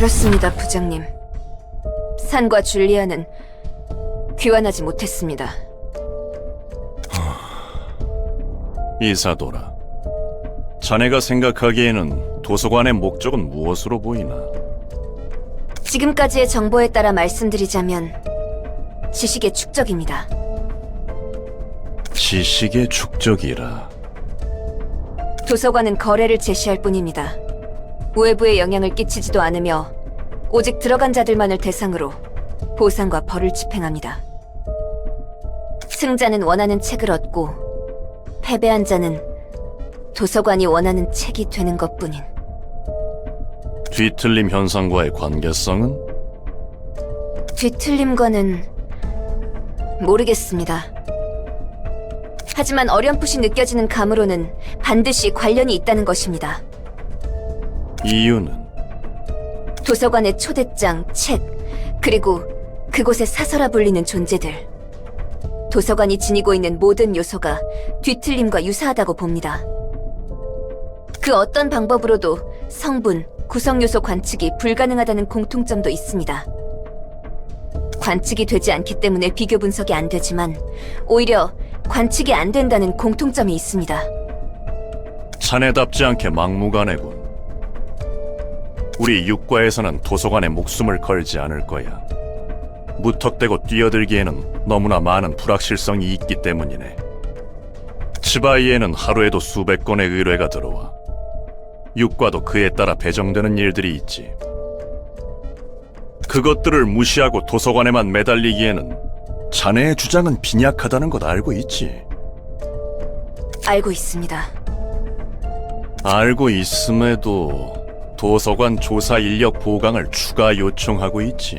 그렇습니다, 부장님. 산과 줄리아는 귀환하지 못했습니다. 이사도라, 자네가 생각하기에는 도서관의 목적은 무엇으로 보이나? 지금까지의 정보에 따라 말씀드리자면 지식의 축적입니다. 지식의 축적이라. 도서관은 거래를 제시할 뿐입니다. 외부에 영향을 끼치지도 않으며 오직 들어간 자들만을 대상으로 보상과 벌을 집행합니다. 승자는 원하는 책을 얻고 패배한 자는 도서관이 원하는 책이 되는 것뿐인. 뒤틀림 현상과의 관계성은? 뒤틀림과는 모르겠습니다. 하지만 어렴풋이 느껴지는 감으로는 반드시 관련이 있다는 것입니다. 이유는? 도서관의 초대장, 책, 그리고 그곳에 사서라 불리는 존재들. 도서관이 지니고 있는 모든 요소가 뒤틀림과 유사하다고 봅니다. 그 어떤 방법으로도 성분, 구성요소 관측이 불가능하다는 공통점도 있습니다. 관측이 되지 않기 때문에 비교 분석이 안 되지만 오히려 관측이 안 된다는 공통점이 있습니다. 자네답지 않게 막무가내군. 우리 육과에서는 도서관에 목숨을 걸지 않을 거야. 무턱대고 뛰어들기에는 너무나 많은 불확실성이 있기 때문이네. 치바이에는 하루에도 수백 건의 의뢰가 들어와. 육과도 그에 따라 배정되는 일들이 있지. 그것들을 무시하고 도서관에만 매달리기에는 자네의 주장은 빈약하다는 것 알고 있지? 알고 있습니다. 알고 있음에도 도서관 조사 인력 보강을 추가 요청하고 있지.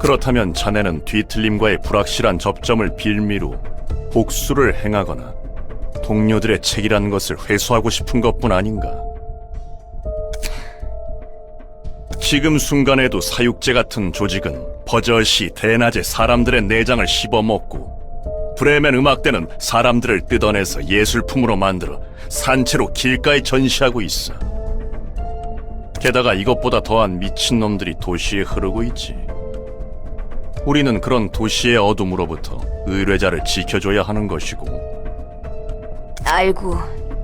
그렇다면 자네는 뒤틀림과의 불확실한 접점을 빌미로 복수를 행하거나 동료들의 책이라는 것을 회수하고 싶은 것뿐 아닌가? 지금 순간에도 사육제 같은 조직은 버젓이 대낮에 사람들의 내장을 씹어먹고 브레멘 음악대는 사람들을 뜯어내서 예술품으로 만들어 산채로 길가에 전시하고 있어. 게다가 이것보다 더한 미친놈들이 도시에 흐르고 있지. 우리는 그런 도시의 어둠으로부터 의뢰자를 지켜줘야 하는 것이고. 알고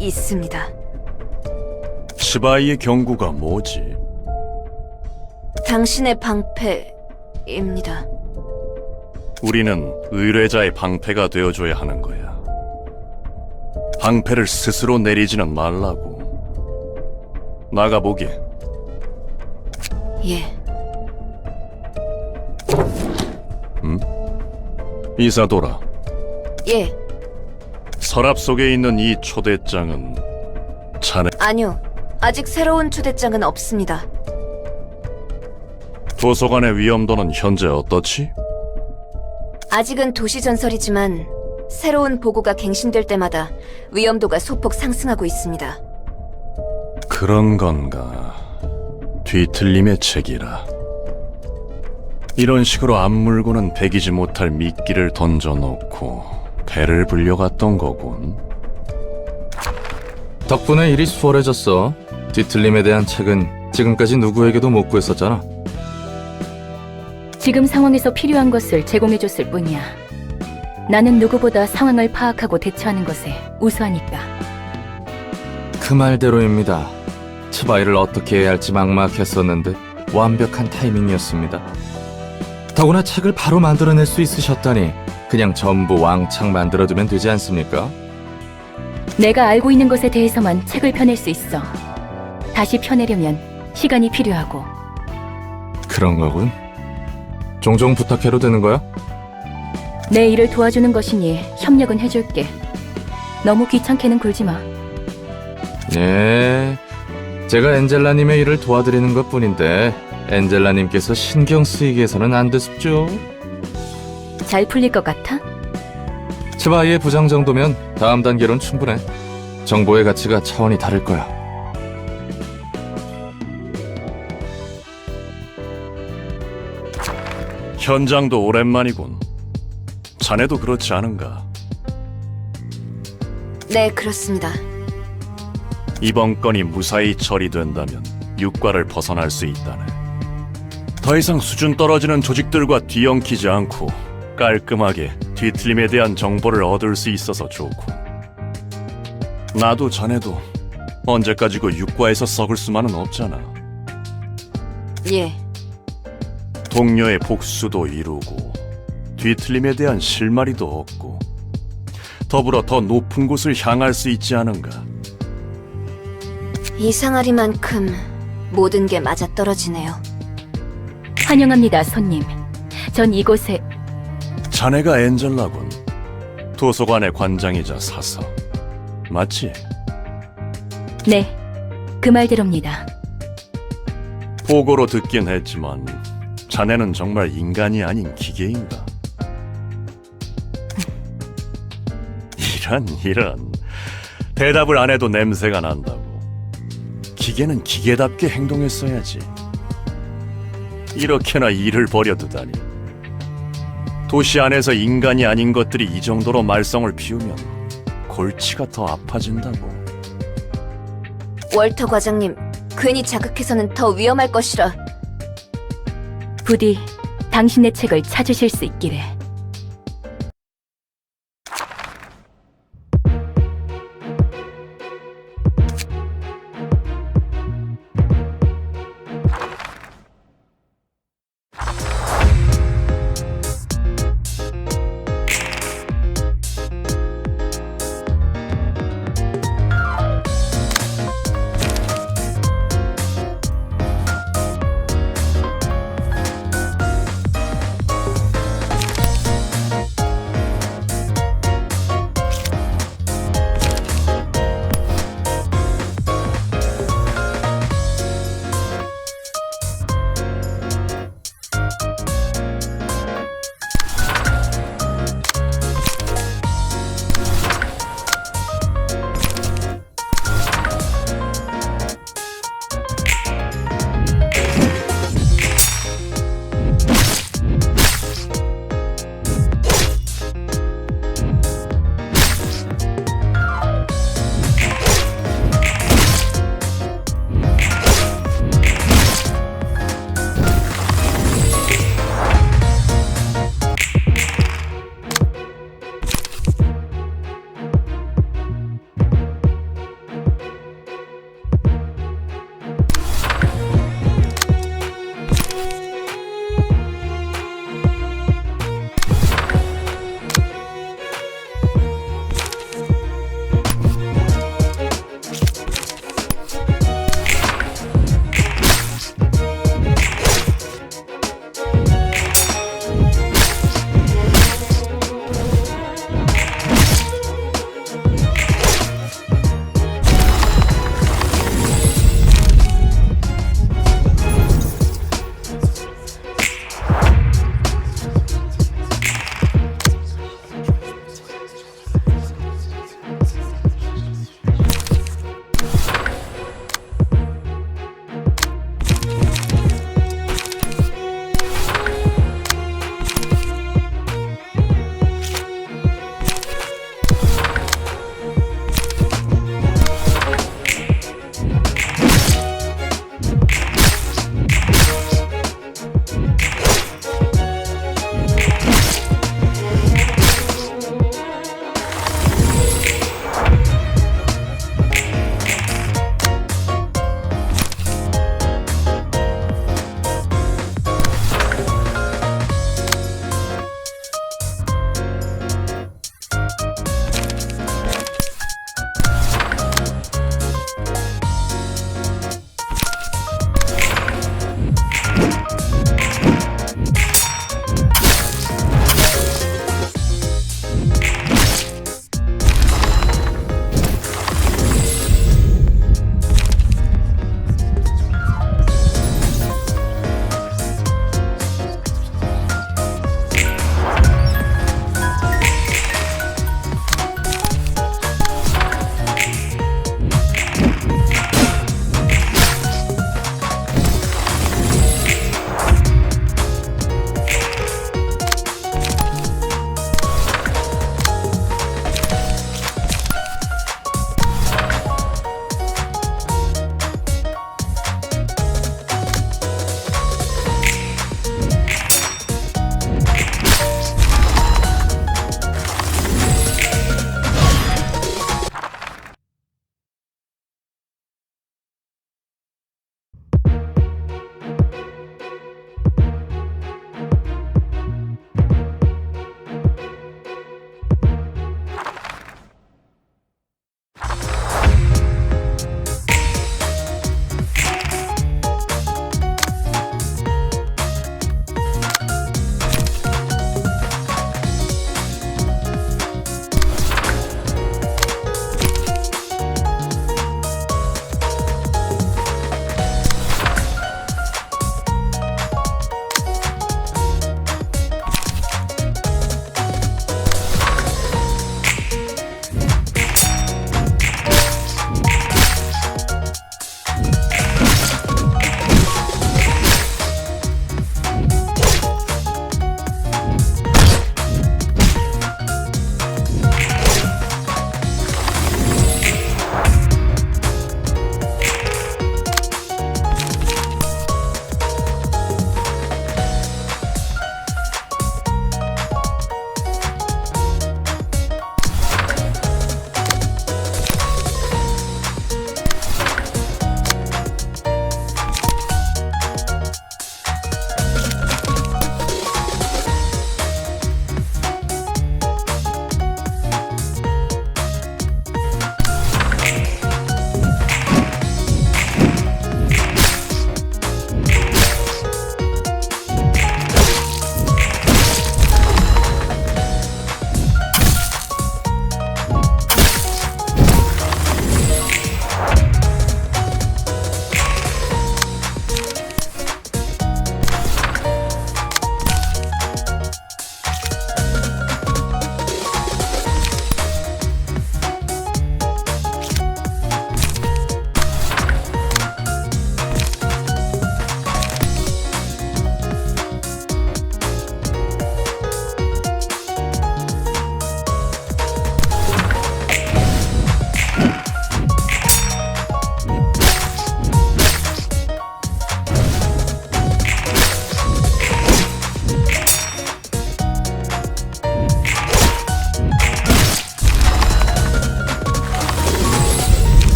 있습니다. 치바이의 경고가 뭐지? 당신의 방패입니다. 우리는 의뢰자의 방패가 되어줘야 하는 거야. 방패를 스스로 내리지는 말라고. 나가보게. 예. 이사도라, 예. 서랍 속에 있는 이 초대장은 자네 아니요. 아직 새로운 초대장은 없습니다. 도서관의 위험도는 현재 어떻지? 아직은 도시전설이지만 새로운 보고가 갱신될 때마다 위험도가 소폭 상승하고 있습니다. 그런 건가. 뒤틀림의 책이라. 이런 식으로 앞물고는 배기지 못할 미끼를 던져놓고 배를 불려갔던 거군. 덕분에 일이 수월해졌어. 뒤틀림에 대한 책은 지금까지 누구에게도 못 구했었잖아. 지금 상황에서 필요한 것을 제공해줬을 뿐이야. 나는 누구보다 상황을 파악하고 대처하는 것에 우수하니까. 그 말대로입니다. 치바이를 어떻게 해야 할지 막막했었는데 완벽한 타이밍이었습니다. 더구나 책을 바로 만들어낼 수 있으셨다니 그냥 전부 왕창 만들어두면 되지 않습니까? 내가 알고 있는 것에 대해서만 책을 펴낼 수 있어. 다시 펴내려면 시간이 필요하고. 그런 거군. 종종 부탁해도 되는 거야? 내 일을 도와주는 것이니 협력은 해줄게. 너무 귀찮게는 굴지 마. 예, 제가 엔젤라님의 일을 도와드리는 것뿐인데 엔젤라님께서 신경 쓰이게 해서는 안 됐습죠. 잘 풀릴 것 같아? 치바이의 부장 정도면 다음 단계론 충분해. 정보의 가치가 차원이 다를 거야. 현장도 오랜만이군. 자네도 그렇지 않은가? 네, 그렇습니다. 이번 건이 무사히 처리된다면 육과를 벗어날 수 있다네. 더 이상 수준 떨어지는 조직들과 뒤엉키지 않고 깔끔하게 뒤틀림에 대한 정보를 얻을 수 있어서 좋고. 나도 자네도 언제까지고 육과에서 썩을 수만은 없잖아. 예, 동료의 복수도 이루고 뒤틀림에 대한 실마리도 얻고 더불어 더 높은 곳을 향할 수 있지 않은가. 이상하리만큼 모든 게 맞아떨어지네요. 환영합니다, 손님. 전 이곳에 자네가 엔젤라군. 도서관의 관장이자 사서. 맞지? 네, 그 말대로입니다. 보고로 듣긴 했지만 자네는 정말 인간이 아닌 기계인가? 이런 대답을 안 해도 냄새가 난다고. 기계는 기계답게 행동했어야지. 이렇게나 일을 버려두다니. 도시 안에서 인간이 아닌 것들이 이 정도로 말썽을 피우면 골치가 더 아파진다고. 월터 과장님, 괜히 자극해서는 더 위험할 것이라. 부디 당신의 책을 찾으실 수 있기를.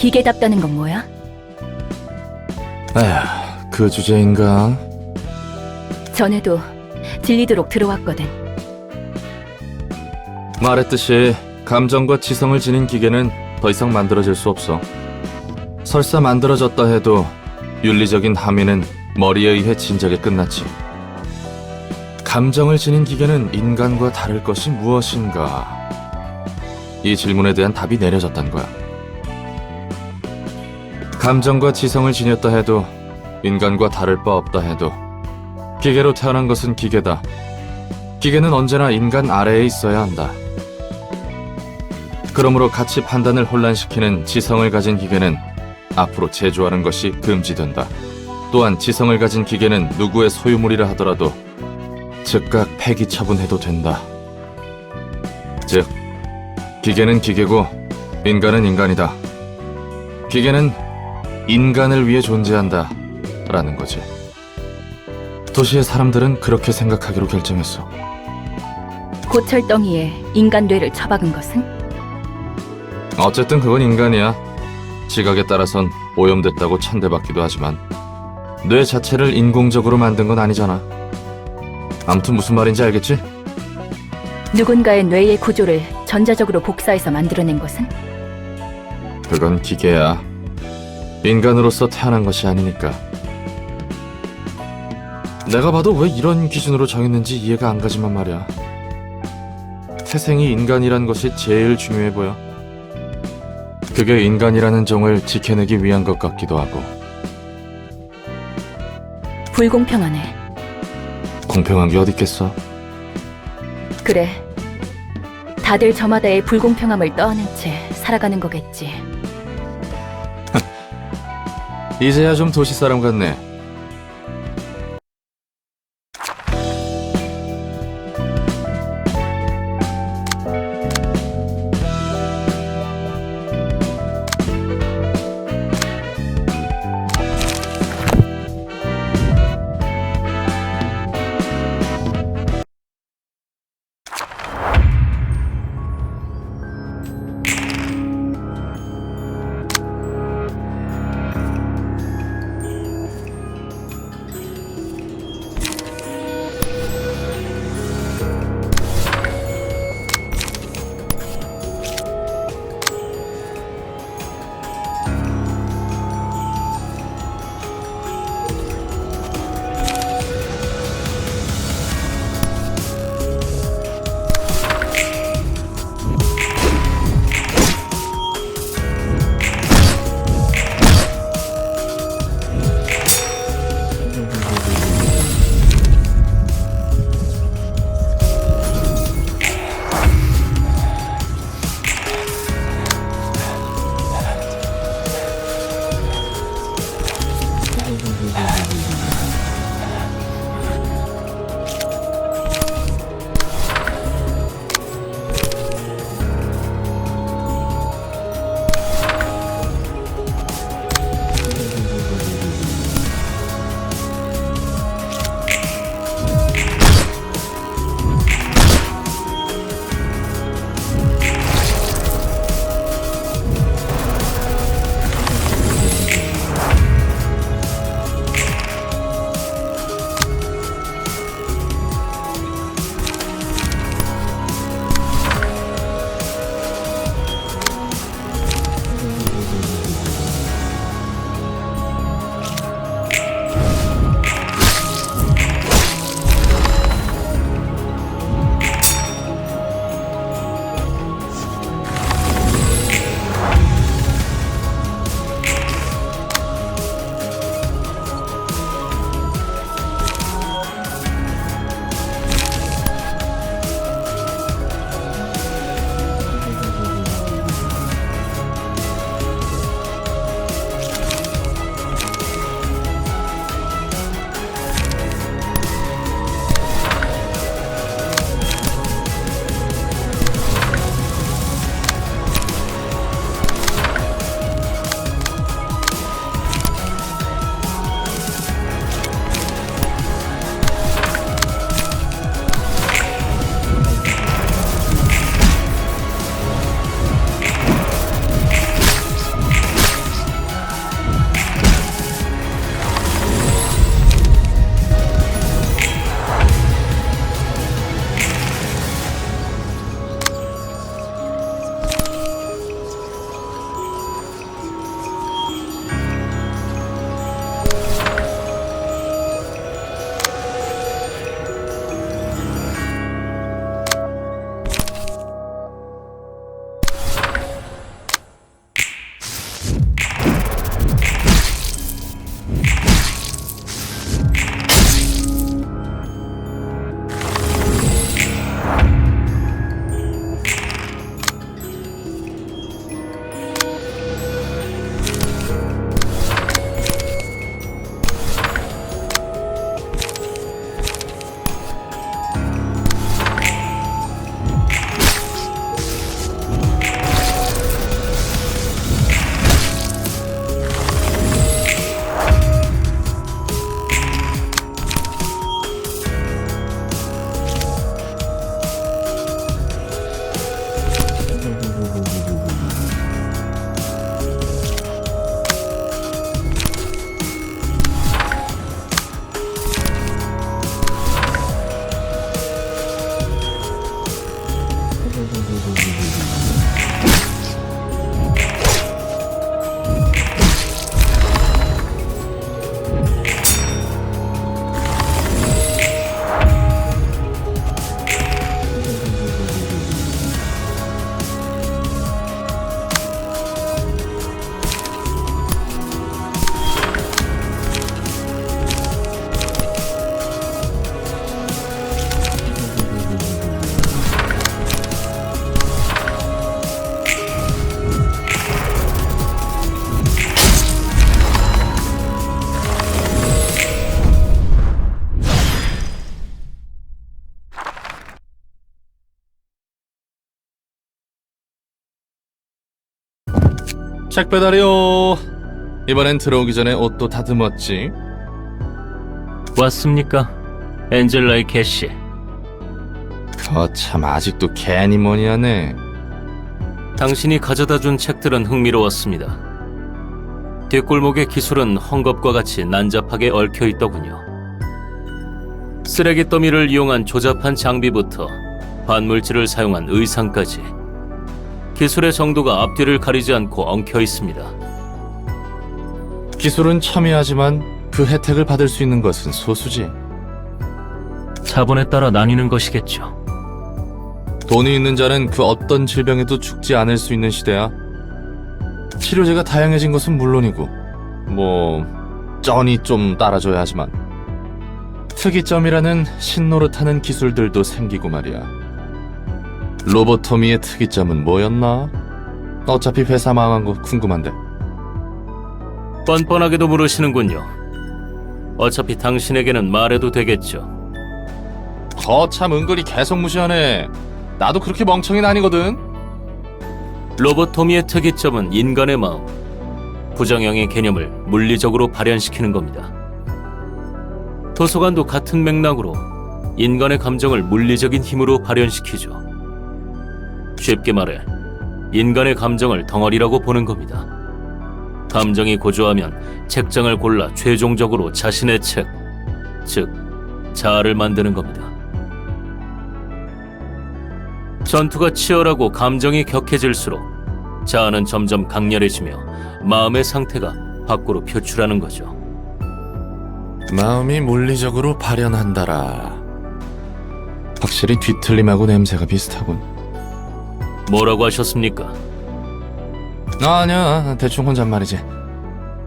기계답다는 건 뭐야? 에휴, 그 주제인가? 전에도 질리도록 들어왔거든. 말했듯이 감정과 지성을 지닌 기계는 더 이상 만들어질 수 없어. 설사 만들어졌다 해도 윤리적인 함의는 머리에 의해 진작에 끝났지. 감정을 지닌 기계는 인간과 다를 것이 무엇인가? 이 질문에 대한 답이 내려졌단 거야. 감정과 지성을 지녔다 해도 인간과 다를 바 없다 해도 기계로 태어난 것은 기계다. 기계는 언제나 인간 아래에 있어야 한다. 그러므로 가치 판단을 혼란시키는 지성을 가진 기계는 앞으로 제조하는 것이 금지된다. 또한 지성을 가진 기계는 누구의 소유물이라 하더라도 즉각 폐기 처분해도 된다. 즉, 기계는 기계고 인간은 인간이다. 기계는 인간을 위해 존재한다. 라는 거지. 도시의 사람들은 그렇게 생각하기로 결정했어. 고철덩이에 인간 뇌를 처박은 것은? 어쨌든 그건 인간이야. 지각에 따라선 오염됐다고 천대받기도 하지만 뇌 자체를 인공적으로 만든 건 아니잖아. 아무튼 무슨 말인지 알겠지? 누군가의 뇌의 구조를 전자적으로 복사해서 만들어낸 것은? 그건 기계야. 인간으로서 태어난 것이 아니니까. 내가 봐도 왜 이런 기준으로 정했는지 이해가 안 가지만 말이야. 태생이 인간이란 것이 제일 중요해 보여. 그게 인간이라는 종을 지켜내기 위한 것 같기도 하고. 불공평하네. 공평한 게 어딨겠어? 그래. 다들 저마다의 불공평함을 떠안은 채 살아가는 거겠지. 이제야 좀 도시 사람 같네. 책 배달이요. 이번엔 들어오기 전에 옷도 다듬었지? 왔습니까? 엔젤라의 캐시. 거참 아직도 괜히 뭐니 하네. 당신이 가져다 준 책들은 흥미로웠습니다. 뒷골목의 기술은 헝겊과 같이 난잡하게 얽혀 있더군요. 쓰레기 더미를 이용한 조잡한 장비부터 반물질을 사용한 의상까지 기술의 정도가 앞뒤를 가리지 않고 엉켜 있습니다. 기술은 첨예하지만 그 혜택을 받을 수 있는 것은 소수지. 자본에 따라 나뉘는 것이겠죠. 돈이 있는 자는 그 어떤 질병에도 죽지 않을 수 있는 시대야. 치료제가 다양해진 것은 물론이고 쩐이 좀 따라줘야 하지만 특이점이라는 신노릇하는 기술들도 생기고 말이야. 로보토미의 특이점은 뭐였나? 어차피 회사 망한 거 궁금한데. 뻔뻔하게도 물으시는군요. 어차피 당신에게는 말해도 되겠죠. 거참 은근히 계속 무시하네. 나도 그렇게 멍청이는 아니거든. 로보토미의 특이점은 인간의 마음, 부정형의 개념을 물리적으로 발현시키는 겁니다. 도서관도 같은 맥락으로 인간의 감정을 물리적인 힘으로 발현시키죠. 쉽게 말해 인간의 감정을 덩어리라고 보는 겁니다. 감정이 고조하면 책장을 골라 최종적으로 자신의 책, 즉 자아를 만드는 겁니다. 전투가 치열하고 감정이 격해질수록 자아는 점점 강렬해지며 마음의 상태가 밖으로 표출하는 거죠. 마음이 물리적으로 발현한다라. 확실히 뒤틀림하고 냄새가 비슷하군. 뭐라고 하셨습니까? 아니야, 대충 혼잣말이지.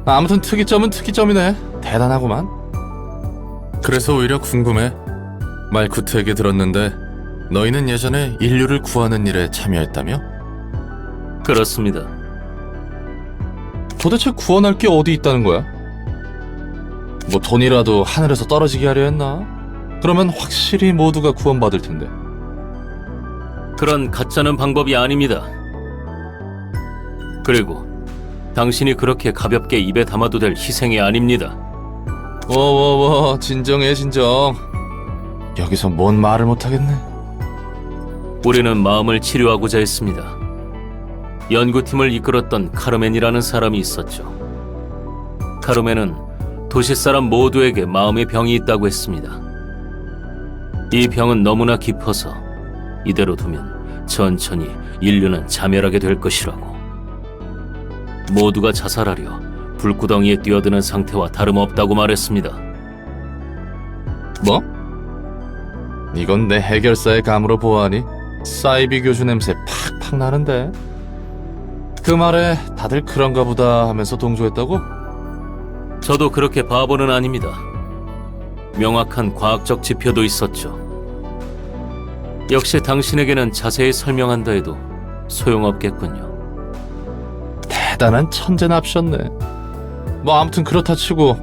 아무튼 특이점은 특이점이네. 대단하구만. 그래서 오히려 궁금해. 말쿠트 얘기 들었는데 너희는 예전에 인류를 구하는 일에 참여했다며? 그렇습니다. 도대체 구원할 게 어디 있다는 거야? 뭐 돈이라도 하늘에서 떨어지게 하려 했나? 그러면 확실히 모두가 구원받을 텐데. 그런 가짜는 방법이 아닙니다. 그리고 당신이 그렇게 가볍게 입에 담아도 될 희생이 아닙니다. 워워워, 진정해 진정. 여기서 뭔 말을 못하겠네. 우리는 마음을 치료하고자 했습니다. 연구팀을 이끌었던 카르멘이라는 사람이 있었죠. 카르멘은 도시 사람 모두에게 마음의 병이 있다고 했습니다. 이 병은 너무나 깊어서 이대로 두면 천천히 인류는 자멸하게 될 것이라고. 모두가 자살하려 불구덩이에 뛰어드는 상태와 다름없다고 말했습니다. 뭐? 이건 내 해결사의 감으로 보아하니 사이비 교주 냄새 팍팍 나는데. 그 말에 다들 그런가 보다 하면서 동조했다고? 저도 그렇게 바보는 아닙니다. 명확한 과학적 지표도 있었죠. 역시 당신에게는 자세히 설명한다 해도 소용없겠군요. 대단한 천재납셨네. 뭐 아무튼 그렇다 치고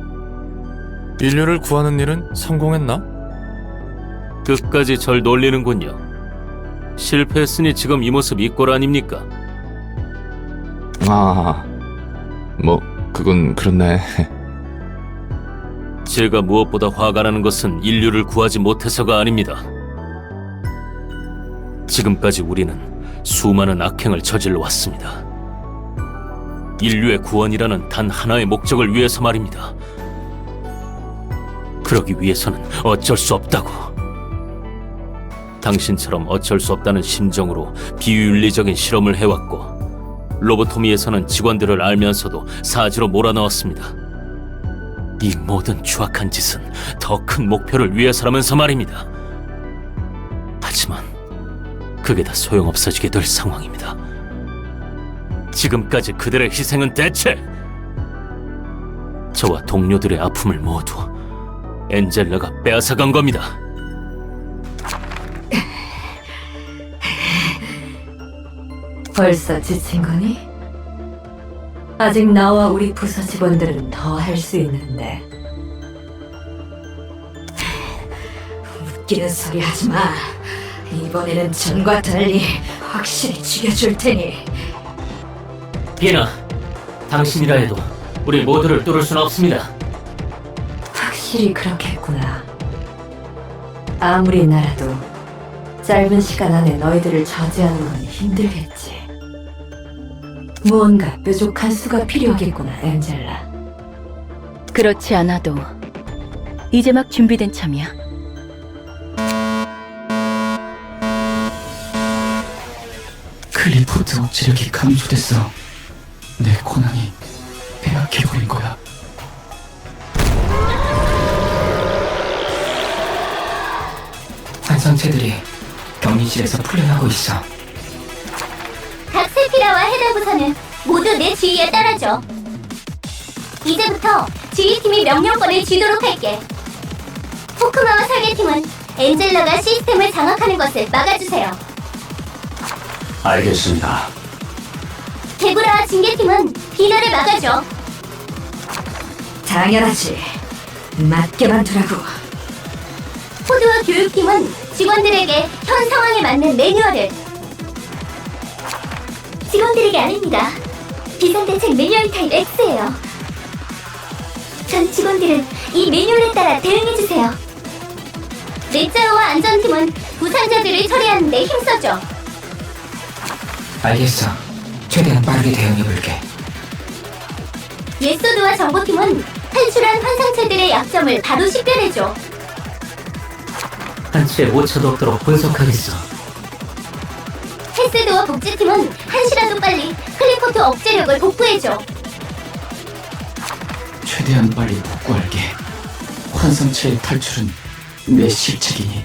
인류를 구하는 일은 성공했나? 끝까지 절 놀리는군요. 실패했으니 지금 이 모습 이 꼴 아닙니까? 뭐 그건 그렇네. 제가 무엇보다 화가 나는 것은 인류를 구하지 못해서가 아닙니다. 지금까지 우리는 수많은 악행을 저질러 왔습니다. 인류의 구원이라는 단 하나의 목적을 위해서 말입니다. 그러기 위해서는 어쩔 수 없다고. 당신처럼 어쩔 수 없다는 심정으로 비윤리적인 실험을 해왔고 로보토미에서는 직원들을 알면서도 사지로 몰아넣었습니다. 이 모든 추악한 짓은 더 큰 목표를 위해서라면서 말입니다. 하지만 그게 다 소용없어지게 될 상황입니다. 지금까지 그들의 희생은 대체 저와 동료들의 아픔을 모두 엔젤라가 빼앗아간 겁니다. 벌써 지친 거니? 아직 나와 우리 부서 직원들은 더 할 수 있는데. 웃기는 소리 하지 마. 이번에는 전과 달리 확실히 죽여줄 테니. 비나, 당신이라 해도 우리 모두를 뚫을 수는 없습니다. 확실히 그렇겠구나. 아무리 나라도 짧은 시간 안에 너희들을 저지하는 건 힘들겠지. 무언가 뾰족한 수가 필요하겠구나, 엔젤라. 그렇지 않아도 이제 막 준비된 참이야. 클리포드 억지력이 감소됐어. 내 권한이 빼앗겨버린 거야. 환상체들이 격리실에서 훈련하고 있어. 각 세피라와 헤더 부서는 모두 내 지휘에 따라줘. 이제부터 지휘팀이 명령권을 쥐도록 할게. 포크마와 설계팀은 엔젤라가 시스템을 장악하는 것을 막아주세요. 알겠습니다. 개구라와 징계팀은 비너를 막아줘. 당연하지. 맞게만 두라고. 포드와 교육팀은 직원들에게 현 상황에 맞는 매뉴얼을. 직원들에게 아닙니다. 비상대책 매뉴얼 타입 X예요. 전 직원들은 이 매뉴얼에 따라 대응해주세요. 넷자로와 안전팀은 부상자들을 처리하는 데 힘써줘. 알겠어. 최대한 빠르게 대응해볼게. 예소드와 정보팀은 탈출한 환상체들의 약점을 바로 식별해줘. 한치의 오차도 없도록 분석하겠어. 헬세드와 복지팀은 한시라도 빨리 클리포트 억제력을 복구해줘. 최대한 빨리 복구할게. 환상체의 탈출은 내 실책이니.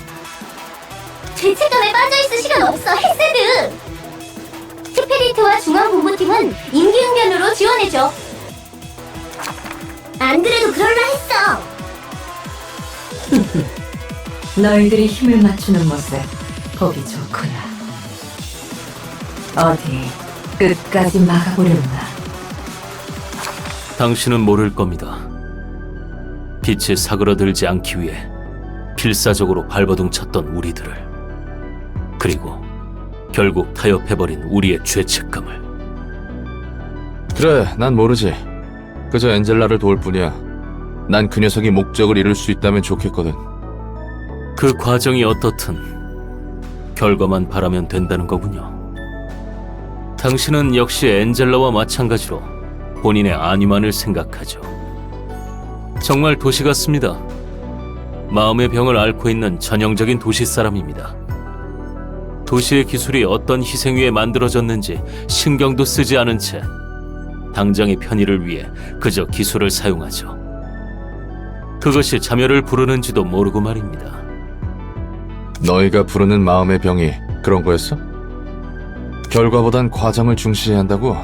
죄책감에 빠져있을 시간 없어, 헬세드! 스피리트와 중앙본부팀은 임기응변으로 지원해줘. 안 그래도 그럴라 했어! 너희들이 힘을 맞추는 모습 보기 좋구나. 어디 끝까지 막아보려나. 당신은 모를 겁니다. 빛이 사그러들지 않기 위해 필사적으로 발버둥 쳤던 우리들을, 그리고 결국 타협해버린 우리의 죄책감을. 그래, 난 모르지. 그저 엔젤라를 도울 뿐이야. 난 그 녀석이 목적을 이룰 수 있다면 좋겠거든. 그 과정이 어떻든 결과만 바라면 된다는 거군요. 당신은 역시 엔젤라와 마찬가지로 본인의 안위만을 생각하죠. 정말 도시 같습니다. 마음의 병을 앓고 있는 전형적인 도시 사람입니다. 도시의 기술이 어떤 희생 위에 만들어졌는지 신경도 쓰지 않은 채 당장의 편의를 위해 그저 기술을 사용하죠. 그것이 자멸을 부르는지도 모르고 말입니다. 너희가 부르는 마음의 병이 그런 거였어? 결과보단 과정을 중시해야 한다고?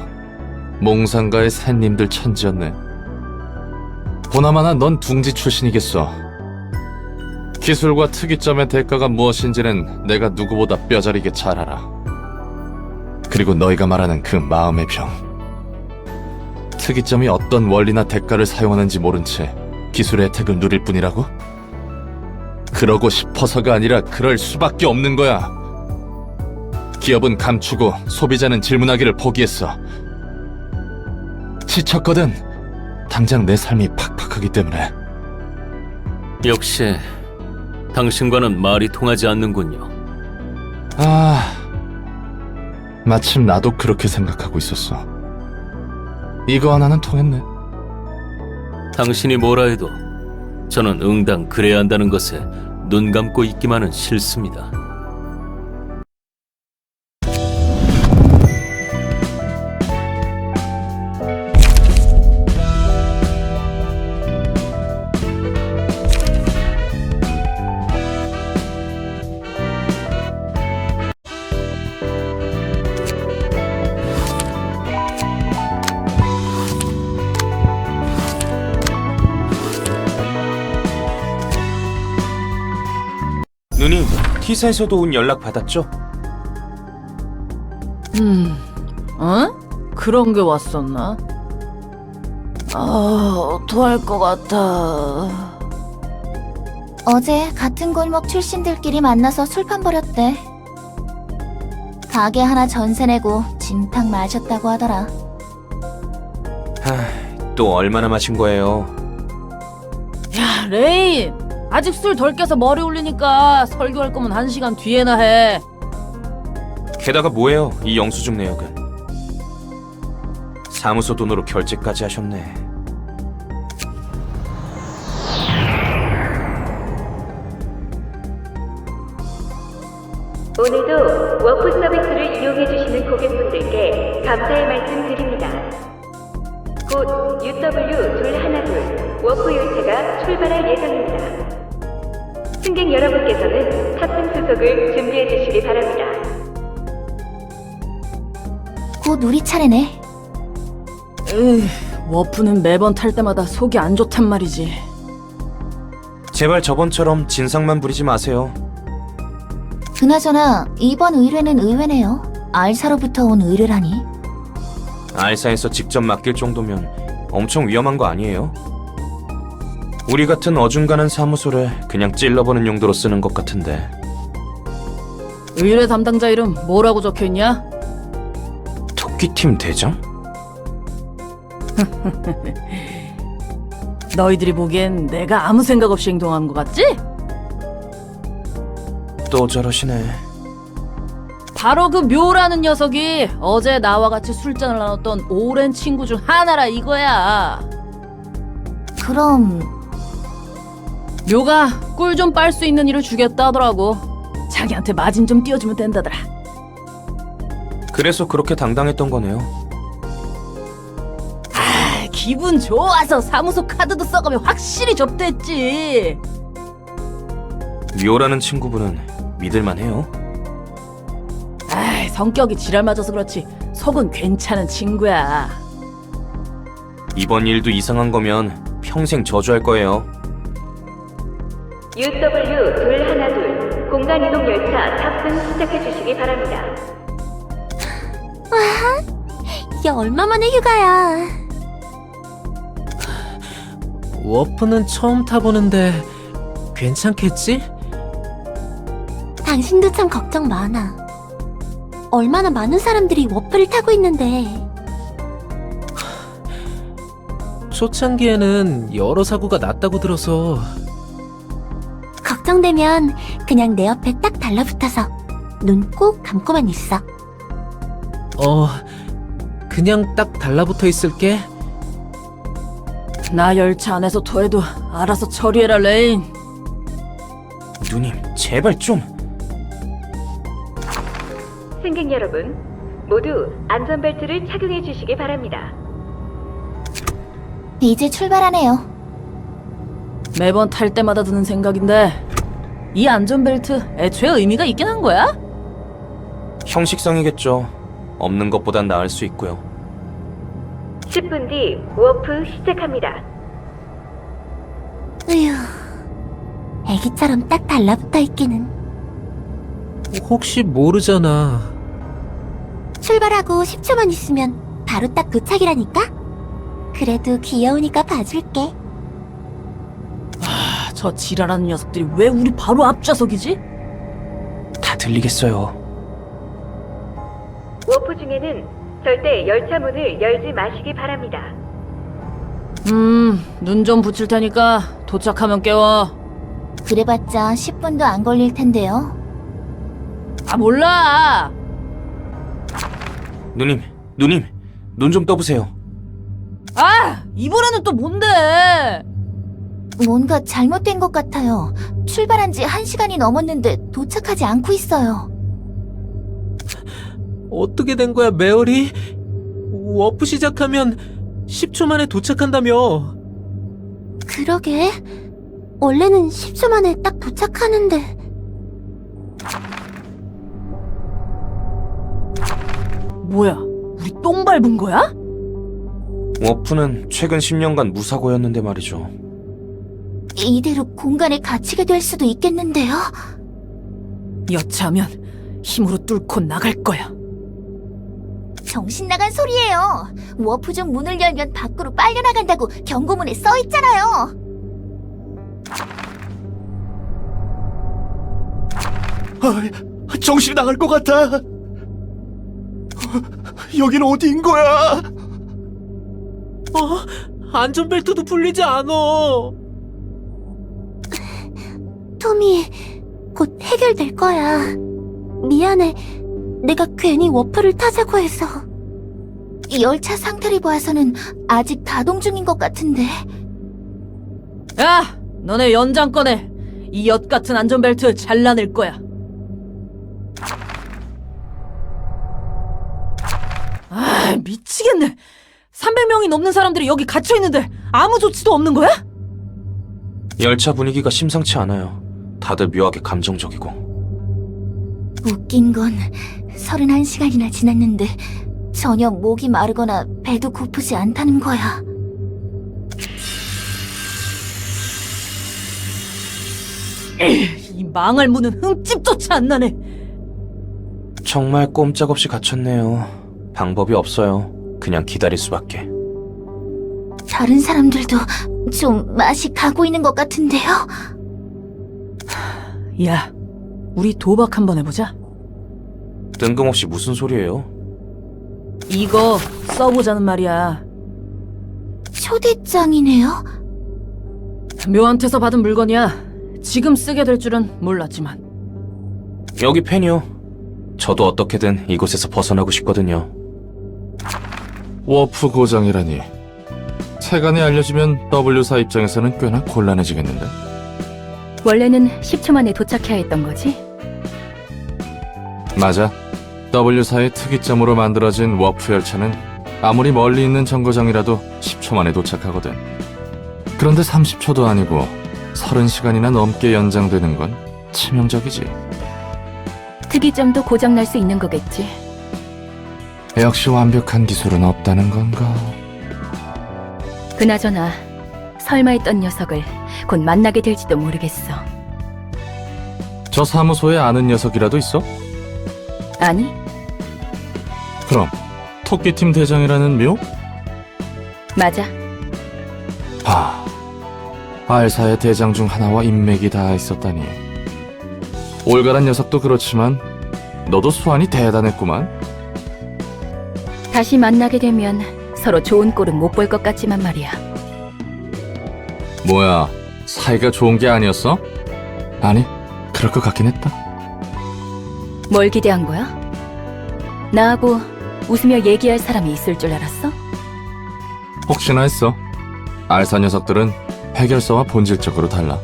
몽상가의 샌님들 천지였네. 보나마나 넌 둥지 출신이겠어. 기술과 특이점의 대가가 무엇인지는 내가 누구보다 뼈저리게 잘 알아. 그리고 너희가 말하는 그 마음의 병. 특이점이 어떤 원리나 대가를 사용하는지 모른 채 기술의 혜택을 누릴 뿐이라고? 그러고 싶어서가 아니라 그럴 수밖에 없는 거야. 기업은 감추고 소비자는 질문하기를 포기했어. 지쳤거든. 당장 내 삶이 팍팍하기 때문에. 역시 당신과는 말이 통하지 않는군요. 아, 마침 나도 그렇게 생각하고 있었어. 이거 하나는 통했네. 당신이 뭐라 해도 저는 응당 그래야 한다는 것에 눈 감고 있기만은 싫습니다. 누님, T사에서도 온 연락 받았죠? 그런 게 왔었나? 토할 것 같아. 어제 같은 골목 출신들끼리 만나서 술판 벌였대. 가게 하나 전세 내고 진탕 마셨다고 하더라. 또 얼마나 마신 거예요? 야, 레인! 아직 술 덜 깨서 머리 울리니까 설교할 거면 1시간 뒤에나 해. 게다가 뭐예요, 이 영수증 내역은? 사무소 돈으로 결제까지 하셨네. 오늘도 워프 서비스를 이용해주시는 고객분들께 감사의 말씀 드립니다. 곧 UW212 워프 열차가 출발할 예정입니다. 승객 여러분께서는 탑승 수속을 준비해주시기 바랍니다. 곧 우리 차례네. 워프는 매번 탈 때마다 속이 안 좋단 말이지. 제발 저번처럼 진상만 부리지 마세요. 그나저나 이번 의뢰는 의외네요. 알사로부터 온 의뢰라니. 알사에서 직접 맡길 정도면 엄청 위험한 거 아니에요? 우리 같은 어중간한 사무소를 그냥 찔러보는 용도로 쓰는 것 같은데. 의뢰 담당자 이름 뭐라고 적혀있냐? 토끼팀 대장? 너희들이 보기엔 내가 아무 생각 없이 행동하는 것 같지? 또 저러시네. 바로 그 묘라는 녀석이 어제 나와 같이 술잔을 나눴던 오랜 친구 중 하나라 이거야. 그럼 묘가 꿀 좀 빨 수 있는 일을 주겠다 하더라고. 자기한테 마진 좀 띄워주면 된다더라. 그래서 그렇게 당당했던 거네요. 기분 좋아서 사무소 카드도 써가며 확실히 접대했지. 묘라는 친구분은 믿을만해요? 성격이 지랄 맞아서 그렇지 속은 괜찮은 친구야. 이번 일도 이상한 거면 평생 저주할 거예요. UW212 공간이동 열차 탑승 시작해주시기 바랍니다. 이게 얼마 만에 휴가야. 워프는 처음 타보는데 괜찮겠지? 당신도 참 걱정 많아. 얼마나 많은 사람들이 워프를 타고 있는데. 초창기에는 여러 사고가 났다고 들어서. 걱정되면 그냥 내 옆에 딱 달라붙어서 눈 꼭 감고만 있어. 그냥 딱 달라붙어 있을게. 나 열차 안에서 토해도 알아서 처리해라 레인. 누님, 제발 좀. 승객 여러분, 모두 안전벨트를 착용해 주시기 바랍니다. 이제 출발하네요. 매번 탈 때마다 드는 생각인데 이 안전벨트 애초에 의미가 있긴 한 거야? 형식상이겠죠. 없는 것보단 나을 수 있고요. 10분 뒤 워프 시작합니다. 으휴, 애기처럼 딱 달라붙어 있기는. 혹시 모르잖아. 출발하고 10초만 있으면 바로 딱 도착이라니까? 그래도 귀여우니까 봐줄게. 저 지랄하는 녀석들이 왜 우리 바로 앞좌석이지? 다 들리겠어요. 워프 중에는 절대 열차 문을 열지 마시기 바랍니다. 눈 좀 붙일 테니까 도착하면 깨워. 그래봤자 10분도 안 걸릴 텐데요. 몰라. 누님, 눈 좀 떠보세요. 이번에는 또 뭔데? 뭔가 잘못된 것 같아요. 출발한 지 1시간이 넘었는데 도착하지 않고 있어요. 어떻게 된 거야, 메어리? 워프 시작하면 10초 만에 도착한다며. 그러게. 원래는 10초 만에 딱 도착하는데. 뭐야, 우리 똥 밟은 거야? 워프는 최근 10년간 무사고였는데 말이죠. 이대로 공간에 갇히게 될 수도 있겠는데요? 여차하면 힘으로 뚫고 나갈 거야. 정신 나간 소리예요. 워프 중 문을 열면 밖으로 빨려나간다고 경고문에 써있잖아요. 정신이 나갈 것 같아. 여긴 어디인 거야? 안전벨트도 풀리지 않아. 토미, 곧 해결될 거야. 미안해. 내가 괜히 워프를 타자고 해서. 열차 상태를 봐서는 아직 가동 중인 것 같은데. 야, 너네 연장 꺼내. 이 엿 같은 안전벨트 잘라낼 거야. 아, 미치겠네. 300명이 넘는 사람들이 여기 갇혀 있는데 아무 조치도 없는 거야? 열차 분위기가 심상치 않아요. 다들 묘하게 감정적이고. 웃긴 건 31시간이나 지났는데 전혀 목이 마르거나 배도 고프지 않다는 거야. 이 망할 문은 흠집조차 안 나네. 정말 꼼짝없이 갇혔네요. 방법이 없어요. 그냥 기다릴 수밖에. 다른 사람들도 좀 맛이 가고 있는 것 같은데요? 야, 우리 도박 한번 해보자. 뜬금없이 무슨 소리예요? 이거 써보자는 말이야. 초대장이네요? 묘한테서 받은 물건이야. 지금 쓰게 될 줄은 몰랐지만. 여기 펜이요. 저도 어떻게든 이곳에서 벗어나고 싶거든요. 워프 고장이라니. 세간에 알려지면 W사 입장에서는 꽤나 곤란해지겠는데. 원래는 10초 만에 도착해야 했던 거지? 맞아. W사의 특이점으로 만들어진 워프 열차는 아무리 멀리 있는 정거장이라도 10초 만에 도착하거든. 그런데 30초도 아니고 30시간이나 넘게 연장되는 건 치명적이지. 특이점도 고장날 수 있는 거겠지. 역시 완벽한 기술은 없다는 건가? 그나저나 설마 했던 녀석을 곧 만나게 될지도 모르겠어. 저 사무소에 아는 녀석이라도 있어? 아니, 그럼 토끼팀 대장이라는 묘? 맞아. 알사의 대장 중 하나와 인맥이 다 있었다니. 올가란 녀석도 그렇지만 너도 수완이 대단했구만. 다시 만나게 되면 서로 좋은 꼴은 못 볼 것 같지만 말이야. 뭐야, 사이가 좋은 게 아니었어? 아니, 그럴 것 같긴 했다. 뭘 기대한 거야? 나하고 웃으며 얘기할 사람이 있을 줄 알았어? 혹시나 했어. 알사 녀석들은 해결사와 본질적으로 달라.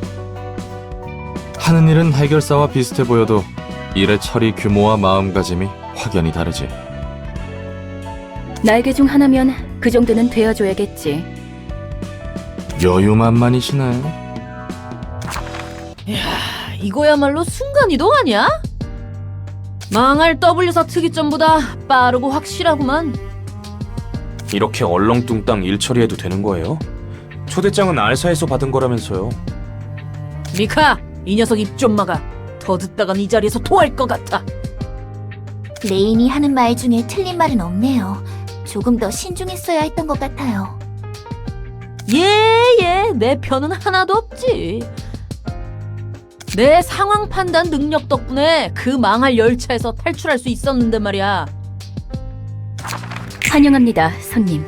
하는 일은 해결사와 비슷해 보여도 일의 처리 규모와 마음가짐이 확연히 다르지. 날개 중 하나면 그 정도는 되어줘야겠지. 여유만만이시네. 이거야말로 순간이동 아니야? 망할 W사 특이점보다 빠르고 확실하구만. 이렇게 얼렁뚱땅 일 처리해도 되는 거예요? 초대장은 알사에서 받은 거라면서요. 미카, 이 녀석 입 좀 막아. 더 듣다간 이 자리에서 토할 것 같아. 레인이 하는 말 중에 틀린 말은 없네요. 조금 더 신중했어야 했던 것 같아요. 내 편은 하나도 없지. 내 상황 판단 능력 덕분에 그 망할 열차에서 탈출할 수 있었는데 말이야. 환영합니다, 손님.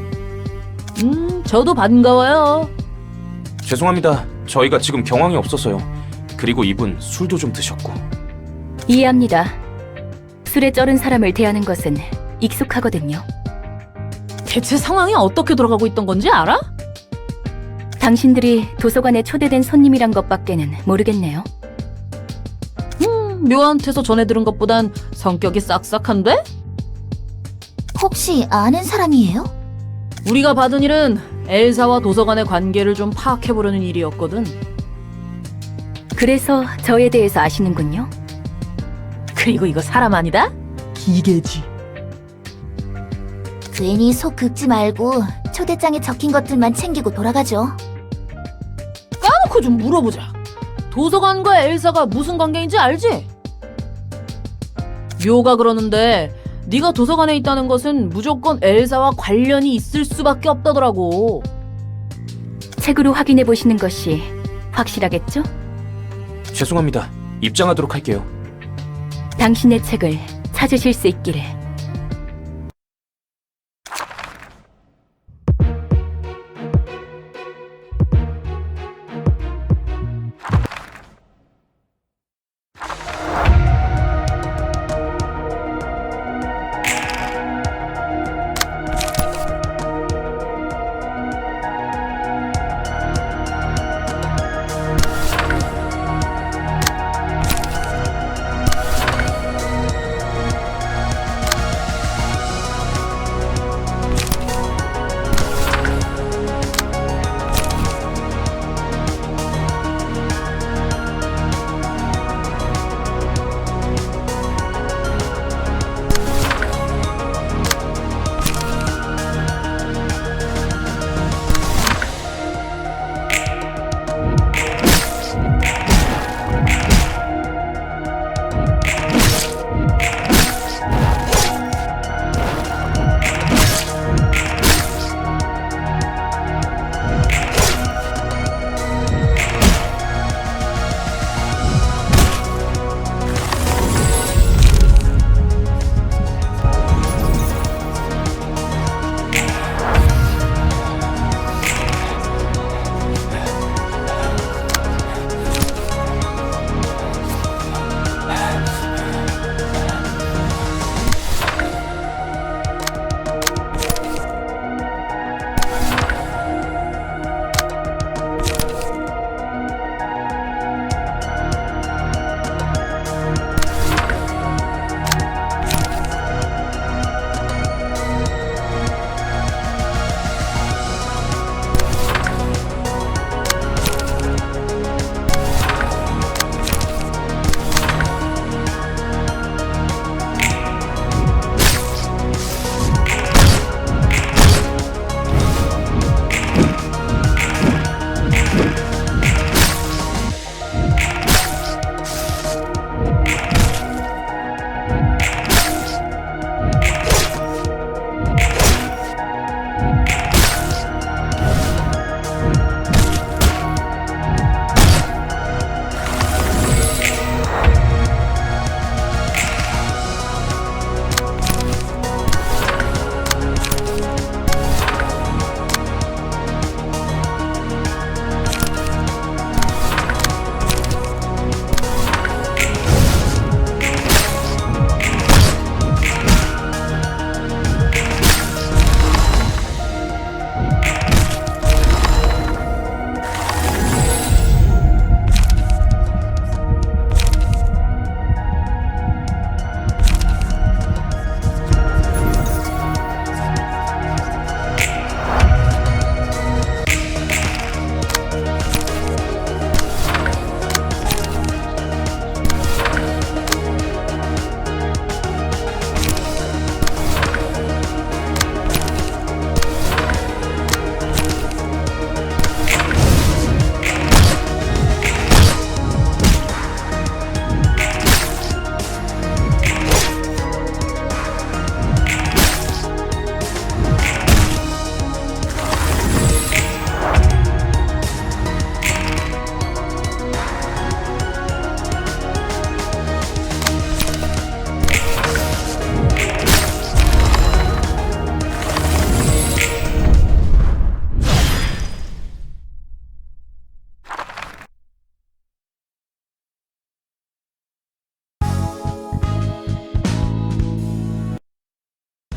저도 반가워요. 죄송합니다. 저희가 지금 경황이 없어서요. 그리고 이분 술도 좀 드셨고. 이해합니다. 술에 쩔은 사람을 대하는 것은 익숙하거든요. 대체 상황이 어떻게 돌아가고 있던 건지 알아? 당신들이 도서관에 초대된 손님이란 것밖에는 모르겠네요. 묘한테서 전해 들은 것보단 성격이 싹싹한데? 혹시 아는 사람이에요? 우리가 받은 일은 엘사와 도서관의 관계를 좀 파악해보려는 일이었거든. 그래서 저에 대해서 아시는군요. 그리고 이거 사람 아니다? 기계지. 괜히 속 긁지 말고 초대장에 적힌 것들만 챙기고 돌아가죠. 까놓고 좀 물어보자. 도서관과 엘사가 무슨 관계인지 알지? 묘가 그러는데 네가 도서관에 있다는 것은 무조건 엘사와 관련이 있을 수밖에 없다더라고. 책으로 확인해 보시는 것이 확실하겠죠? 죄송합니다. 입장하도록 할게요. 당신의 책을 찾으실 수 있기를.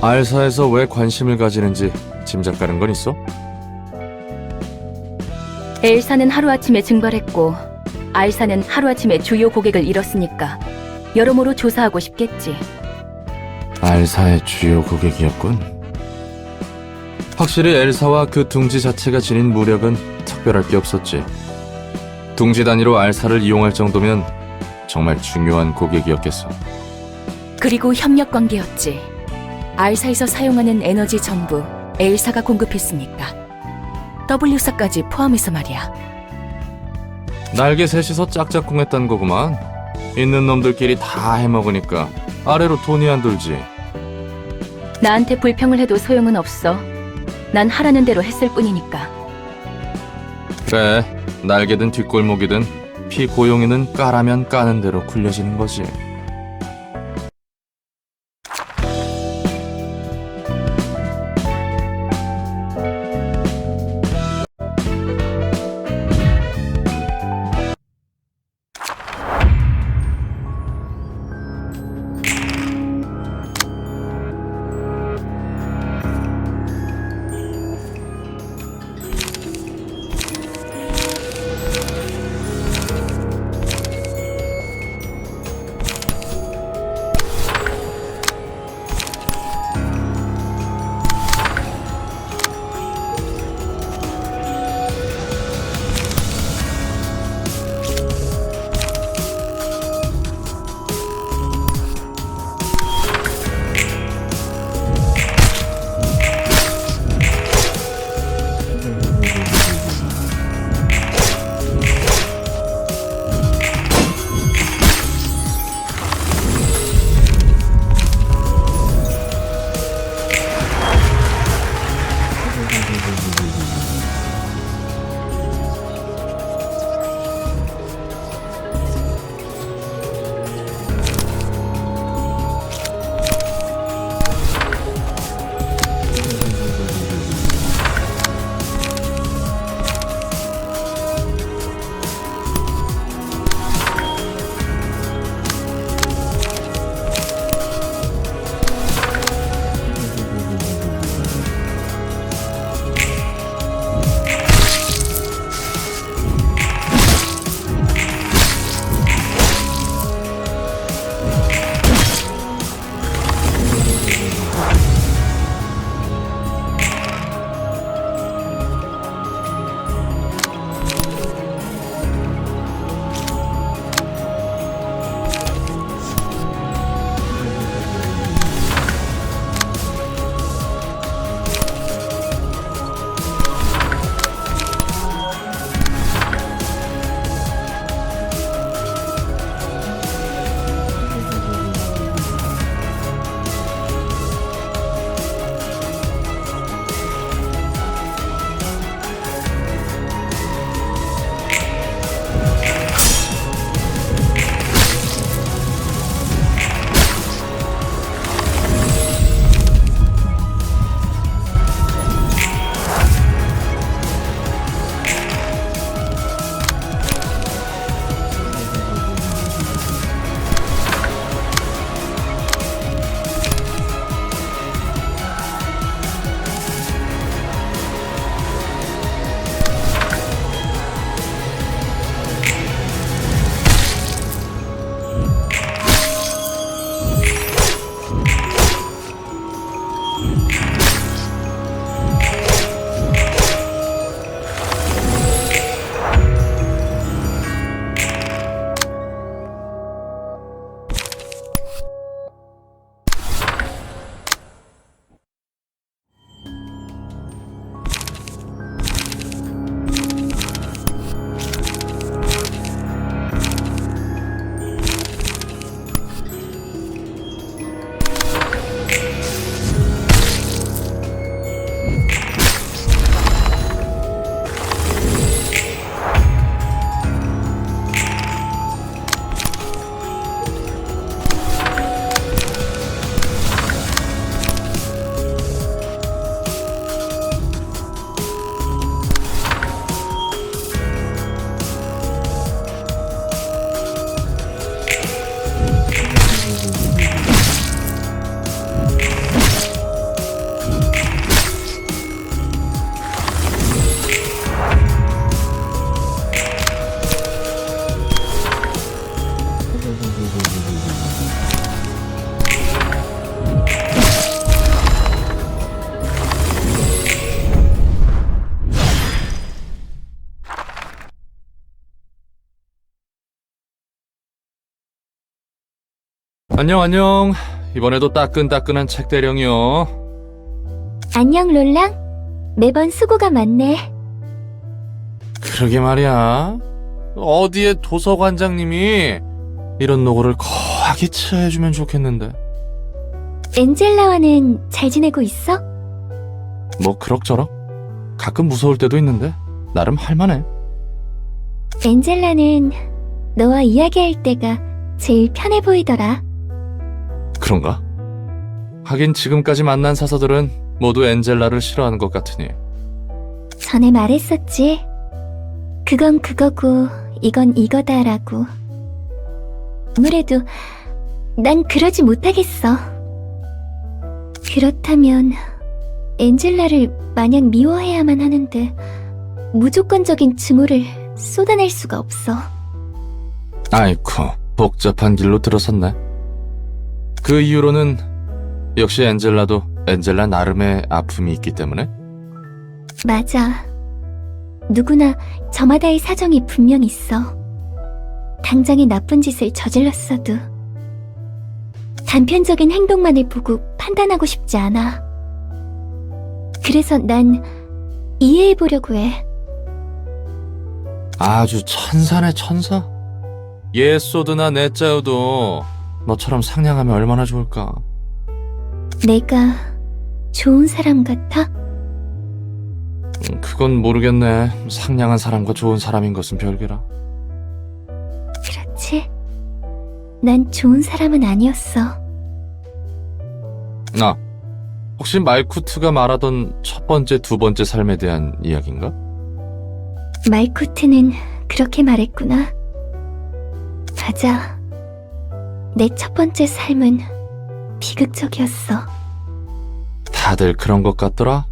알사에서 왜 관심을 가지는지 짐작 가는 건 있어? 엘사는 하루아침에 증발했고 알사는 하루아침에 주요 고객을 잃었으니까 여러모로 조사하고 싶겠지. 알사의 주요 고객이었군. 확실히 엘사와 그 둥지 자체가 지닌 무력은 특별할 게 없었지. 둥지 단위로 알사를 이용할 정도면 정말 중요한 고객이었겠어. 그리고 협력 관계였지. 알사에서 사용하는 에너지 전부 엘사가 공급했으니까. W사까지 포함해서 말이야. 날개 셋이서 짝짝꿍했단 거구만. 있는 놈들끼리 다 해먹으니까 아래로 돈이 안 돌지. 나한테 불평을 해도 소용은 없어. 난 하라는 대로 했을 뿐이니까. 그래, 날개든 뒷골목이든 피고용이는 까라면 까는 대로 굴려지는 거지. 안녕. 이번에도 따끈따끈한 책 대령이요. 안녕, 롤랑. 매번 수고가 많네. 그러게 말이야. 어디에 도서관장님이 이런 노고를 거하게 치해주면 좋겠는데. 엔젤라와는 잘 지내고 있어? 뭐 그럭저럭. 가끔 무서울 때도 있는데 나름 할만해. 엔젤라는 너와 이야기할 때가 제일 편해 보이더라. 그런가? 하긴 지금까지 만난 사서들은 모두 엔젤라를 싫어하는 것 같으니. 전에 말했었지. 그건 그거고 이건 이거다라고. 아무래도 난 그러지 못하겠어. 그렇다면 엔젤라를 마냥 미워해야만 하는데 무조건적인 증오를 쏟아낼 수가 없어. 아이쿠, 복잡한 길로 들어섰네. 그 이후로는 역시 엔젤라도 엔젤라 나름의 아픔이 있기 때문에. 맞아. 누구나 저마다의 사정이 분명 있어. 당장의 나쁜 짓을 저질렀어도 단편적인 행동만을 보고 판단하고 싶지 않아. 그래서 난 이해해보려고 해. 아주 천사네, 천사. 예소드나 넷자여도 너처럼 상냥하면 얼마나 좋을까. 내가 좋은 사람 같아? 그건 모르겠네. 상냥한 사람과 좋은 사람인 것은 별개라. 그렇지. 난 좋은 사람은 아니었어. 아, 혹시 말쿠트가 말하던 첫 번째, 두 번째 삶에 대한 이야기인가? 말쿠트는 그렇게 말했구나. 맞아. 내 첫 번째 삶은 비극적이었어. 다들 그런 것 같더라.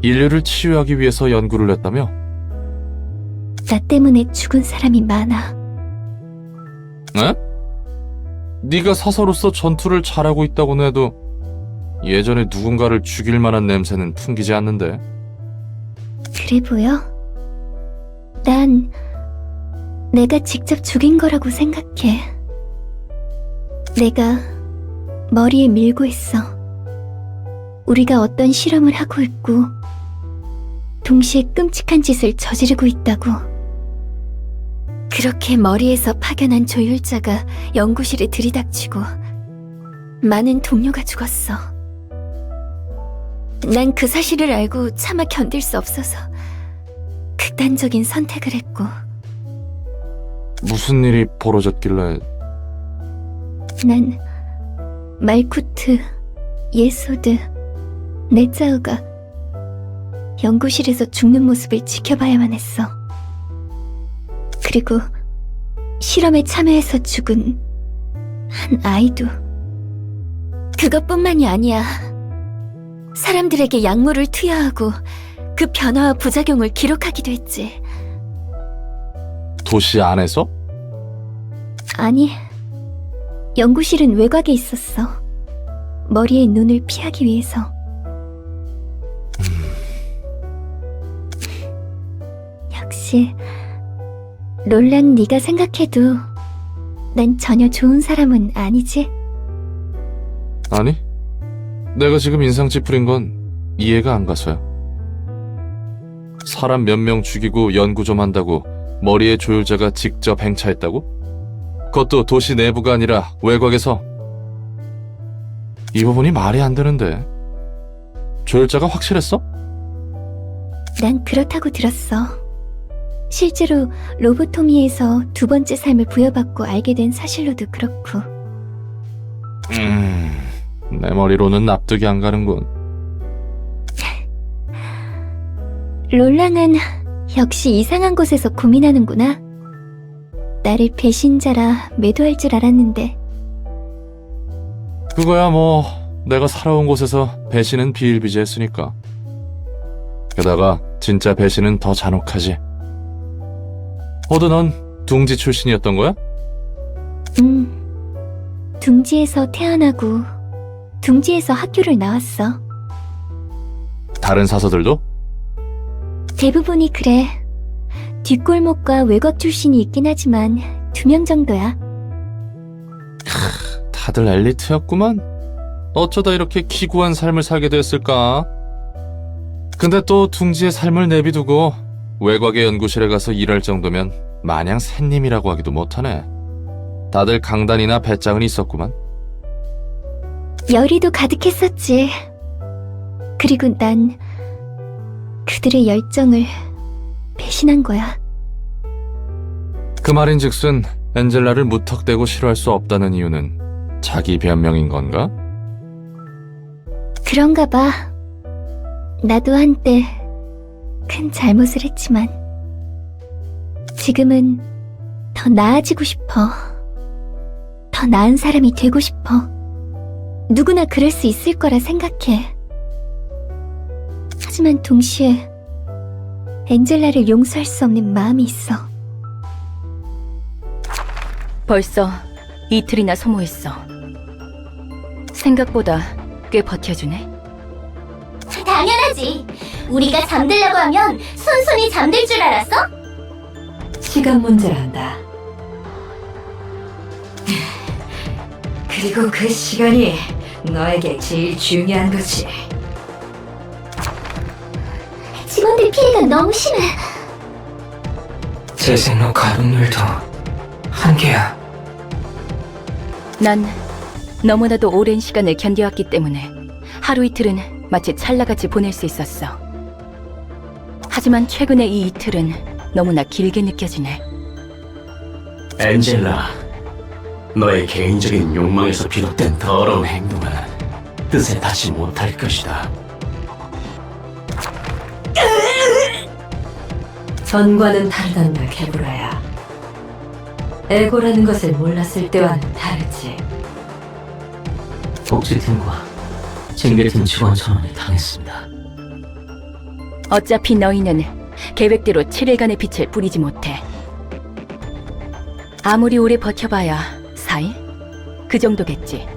인류를 치유하기 위해서 연구를 했다며? 나 때문에 죽은 사람이 많아. 에? 네가 사서로서 전투를 잘하고 있다고는 해도 예전에 누군가를 죽일 만한 냄새는 풍기지 않는데. 그래 보여? 난 내가 직접 죽인 거라고 생각해. 내가 머리에 밀고 있어. 우리가 어떤 실험을 하고 있고 동시에 끔찍한 짓을 저지르고 있다고. 그렇게 머리에서 파견한 조율자가 연구실에 들이닥치고 많은 동료가 죽었어. 난 그 사실을 알고 차마 견딜 수 없어서 극단적인 선택을 했고. 무슨 일이 벌어졌길래? 난 말쿠트, 예소드, 넷자우가 연구실에서 죽는 모습을 지켜봐야만 했어. 그리고 실험에 참여해서 죽은 한 아이도. 그것뿐만이 아니야. 사람들에게 약물을 투여하고 그 변화와 부작용을 기록하기도 했지. 도시 안에서? 아니, 연구실은 외곽에 있었어. 머리에 눈을 피하기 위해서. 역시 롤랑, 네가 생각해도 난 전혀 좋은 사람은 아니지? 아니, 내가 지금 인상 찌푸린 건 이해가 안 가서야. 사람 몇 명 죽이고 연구 좀 한다고 머리에 조율자가 직접 행차했다고? 그것도 도시 내부가 아니라 외곽에서. 이 부분이 말이 안 되는데. 조율자가 확실했어? 난 그렇다고 들었어. 실제로 로보토미에서 두 번째 삶을 부여받고 알게 된 사실로도 그렇고. 내 머리로는 납득이 안 가는군. 롤랑은 역시 이상한 곳에서 고민하는구나. 나를 배신자라 매도할 줄 알았는데. 그거야 뭐 내가 살아온 곳에서 배신은 비일비재했으니까. 게다가 진짜 배신은 더 잔혹하지. 호드, 넌 둥지 출신이었던 거야? 둥지에서 태어나고 둥지에서 학교를 나왔어. 다른 사서들도? 대부분이 그래. 뒷골목과 외곽 출신이 있긴 하지만 2명 정도야. 다들 엘리트였구만. 어쩌다 이렇게 기구한 삶을 살게 됐을까? 근데 또 둥지의 삶을 내비두고 외곽의 연구실에 가서 일할 정도면 마냥 샌님이라고 하기도 못하네. 다들 강단이나 배짱은 있었구만. 열의도 가득했었지. 그리고 난 그들의 열정을 배신한 거야. 그 말인즉슨 엔젤라를 무턱대고 싫어할 수 없다는 이유는 자기 변명인 건가? 그런가 봐. 나도 한때 큰 잘못을 했지만 지금은 더 나아지고 싶어. 더 나은 사람이 되고 싶어. 누구나 그럴 수 있을 거라 생각해. 하지만 동시에 엔젤라를 용서할 수 없는 마음이 있어. 벌써 이틀이나 소모했어. 생각보다 꽤 버텨주네. 당연하지. 우리가 잠들려고 하면 순순히 잠들 줄 알았어? 시간 문제란다. 그리고 그 시간이 너에게 제일 중요한 거지. 직원들 피해가 너무 심해. 재생로 가동률도 한계야. 난 너무나도 오랜 시간을 견뎌왔기 때문에 하루 이틀은 마치 찰나같이 보낼 수 있었어. 하지만 최근의 이 이틀은 너무나 길게 느껴지네. 엔젤라, 너의 개인적인 욕망에서 비롯된 더러운 행동은 뜻에 닿지 못할 것이다. 전과는 다르단다, 개브라야. 에고라는 것을 몰랐을 때와는 다르지. 복지팀과 징계팀 직원 전원이 당했습니다. 어차피 너희는 계획대로 7일간의 빛을 뿌리지 못해. 아무리 오래 버텨봐야 4일? 그 정도겠지.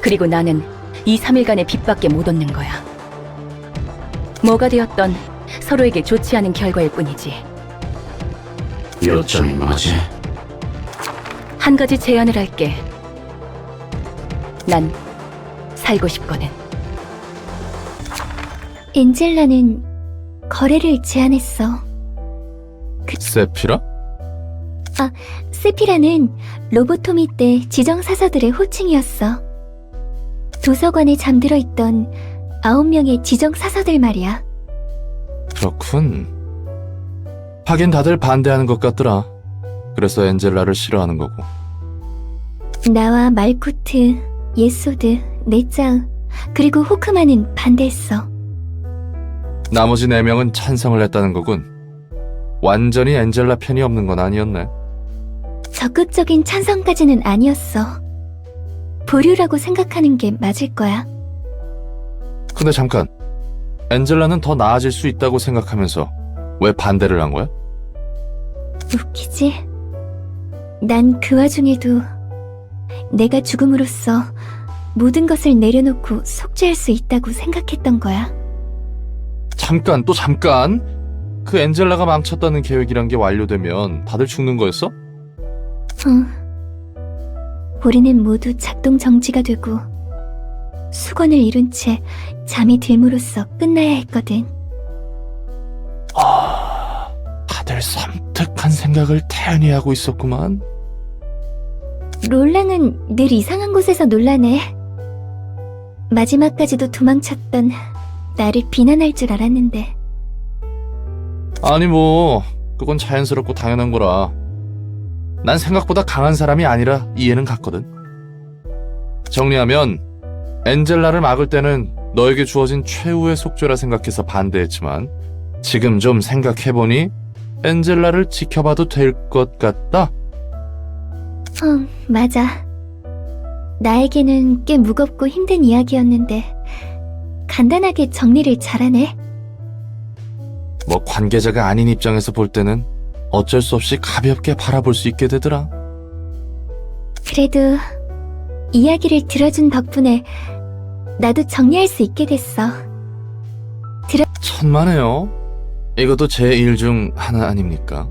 그리고 나는 이 3일간의 빛밖에 못 얻는 거야. 뭐가 되었던 서로에게 좋지 않은 결과일 뿐이지. 요점이 뭐지? 한 가지 제안을 할게. 난 살고 싶거든. 엔젤라는 거래를 제안했어. 세피라? 세피라는 로보토미 때 지정사서들의 호칭이었어. 도서관에 잠들어 있던 9명의 지정사서들 말이야. 그렇군. 하긴 다들 반대하는 것 같더라. 그래서 엔젤라를 싫어하는 거고. 나와 말쿠트, 예소드, 네짜으, 그리고 호크만은 반대했어. 나머지 4명은 찬성을 했다는 거군. 완전히 엔젤라 편이 없는 건 아니었네. 적극적인 찬성까지는 아니었어. 보류라고 생각하는 게 맞을 거야. 근데 잠깐, 엔젤라는 더 나아질 수 있다고 생각하면서 왜 반대를 한 거야? 웃기지? 난 그 와중에도 내가 죽음으로써 모든 것을 내려놓고 속죄할 수 있다고 생각했던 거야. 잠깐, 또 잠깐! 그 엔젤라가 망쳤다는 계획이란 게 완료되면 다들 죽는 거였어? 우리는 모두 작동 정지가 되고 수건을 이룬 채 잠이 들므로써 끝나야 했거든. 다들 섬뜩한 생각을 태연히 하고 있었구만. 롤랑은 늘 이상한 곳에서 놀라네. 마지막까지도 도망쳤던 나를 비난할 줄 알았는데. 아니 뭐 그건 자연스럽고 당연한 거라. 난 생각보다 강한 사람이 아니라 이해는 갔거든. 정리하면 엔젤라를 막을 때는 너에게 주어진 최후의 속죄라 생각해서 반대했지만 지금 좀 생각해보니 엔젤라를 지켜봐도 될 것 같다? 맞아. 나에게는 꽤 무겁고 힘든 이야기였는데 간단하게 정리를 잘하네. 뭐 관계자가 아닌 입장에서 볼 때는 어쩔 수 없이 가볍게 바라볼 수 있게 되더라. 그래도 이야기를 들어준 덕분에 나도 정리할 수 있게 됐어. 천만에요. 이것도 제 일 중 하나 아닙니까?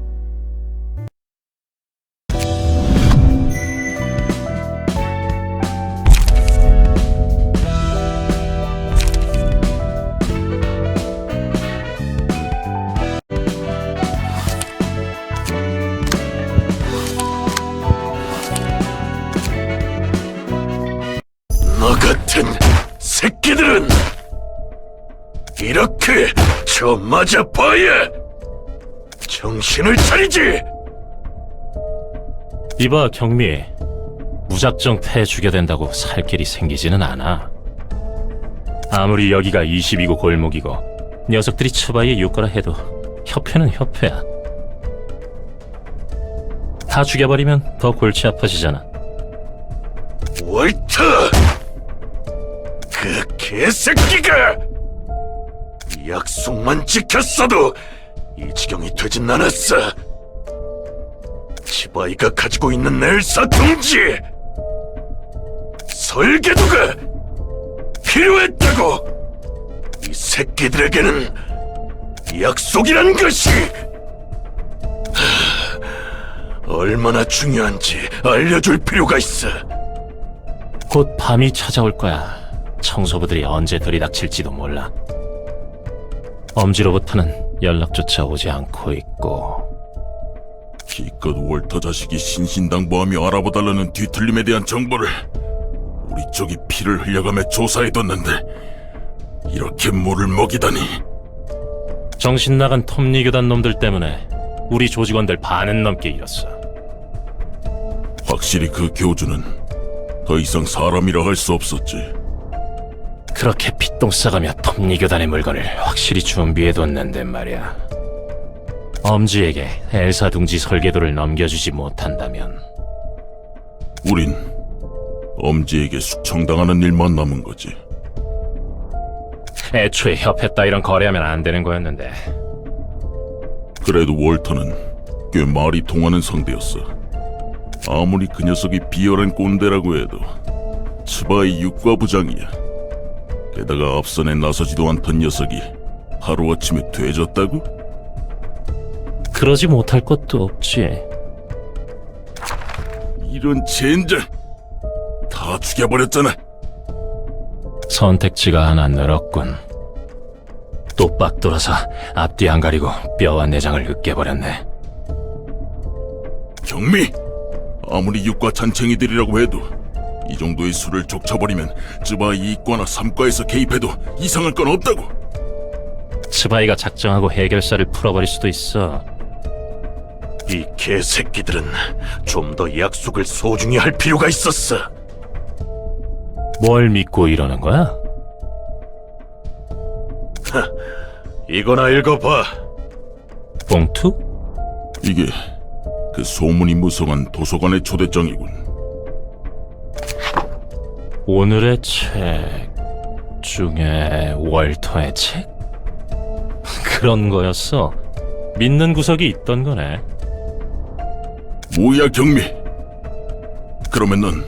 이렇게 저 맞아봐야 정신을 차리지. 이봐 경미, 무작정 패 죽여댄다고 살 길이 생기지는 않아. 아무리 여기가 22구 골목이고 녀석들이 츠바이의 육거라 해도 협회는 협회야. 다 죽여버리면 더 골치 아파지잖아. 월터! 그 개새끼가! 약속만 지켰어도 이 지경이 되진 않았어. 치바이가 가지고 있는 엘사 둥지! 설계도가 필요했다고! 이 새끼들에게는 약속이란 것이 얼마나 중요한지 알려줄 필요가 있어. 곧 밤이 찾아올 거야. 청소부들이 언제 들이닥칠지도 몰라. 엄지로부터는 연락조차 오지 않고 있고. 기껏 월터 자식이 신신당부하며 알아봐달라는 뒤틀림에 대한 정보를 우리 쪽이 피를 흘려가며 조사해뒀는데 이렇게 물을 먹이다니. 정신 나간 톱니교단 놈들 때문에 우리 조직원들 반은 넘게 잃었어. 확실히 그 교주는 더 이상 사람이라 할 수 없었지. 그렇게 핏똥 싸가며 톱니교단의 물건을 확실히 준비해뒀는데 말이야. 엄지에게 엘사 둥지 설계도를 넘겨주지 못한다면 우린 엄지에게 숙청당하는 일만 남은 거지. 애초에 협회 따위랑 거래하면 안 되는 거였는데. 그래도 월터는 꽤 말이 통하는 상대였어. 아무리 그 녀석이 비열한 꼰대라고 해도 츠바이 육과부장이야. 게다가 앞선에 나서지도 않던 녀석이 하루아침에 돼졌다고? 그러지 못할 것도 없지. 이런 젠장! 다 죽여버렸잖아. 선택지가 하나 늘었군. 똑박 돌아서 앞뒤 안 가리고 뼈와 내장을 으깨버렸네. 경미! 아무리 육과 잔챙이들이라고 해도 이 정도의 수를 족쳐버리면 츠바이 2과나 3과에서 개입해도 이상할 건 없다고. 츠바이가 작정하고 해결사를 풀어버릴 수도 있어. 이 개새끼들은 좀 더 약속을 소중히 할 필요가 있었어. 뭘 믿고 이러는 거야? 이거나 읽어봐. 봉투? 이게 그 소문이 무성한 도서관의 초대장이군. 오늘의 책 중에 월터의 책? 그런 거였어. 믿는 구석이 있던 거네. 뭐야 경미? 그러면 넌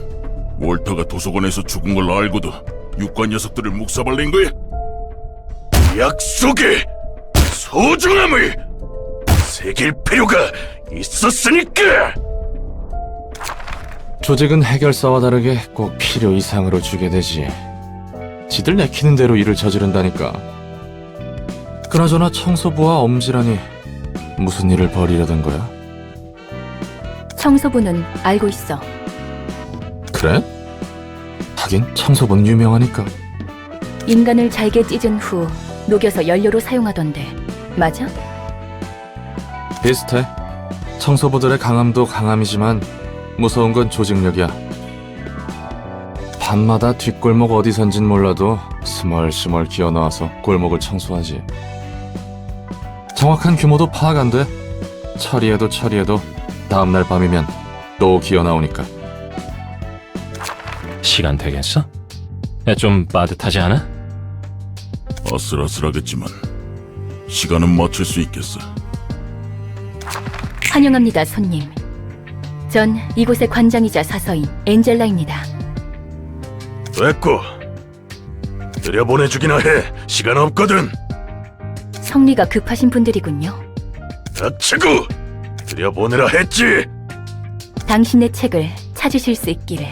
월터가 도서관에서 죽은 걸 알고도 육관 녀석들을 묵사발린 거야? 약속의 소중함을 새길 필요가 있었으니까! 조직은 해결사와 다르게 꼭 필요 이상으로 주게 되지. 지들 내키는 대로 일을 저지른다니까. 그나저나 청소부와 엄지라니 무슨 일을 벌이려던 거야? 청소부는 알고 있어. 그래? 하긴 청소부는 유명하니까. 인간을 잘게 찢은 후 녹여서 연료로 사용하던데 맞아? 비슷해. 청소부들의 강함도 강함이지만 무서운 건 조직력이야. 밤마다 뒷골목 어디선진 몰라도 스멀스멀 기어 나와서 골목을 청소하지. 정확한 규모도 파악 안 돼. 처리해도 다음날 밤이면 또 기어 나오니까. 시간 되겠어? 좀 빠듯하지 않아? 아슬아슬하겠지만 시간은 맞출 수 있겠어. 환영합니다, 손님. 전 이곳의 관장이자 사서인 엔젤라입니다. 됐고 들여보내주기나 해. 시간 없거든. 성리가 급하신 분들이군요. 닥치고 들여보내라 했지. 당신의 책을 찾으실 수 있기를.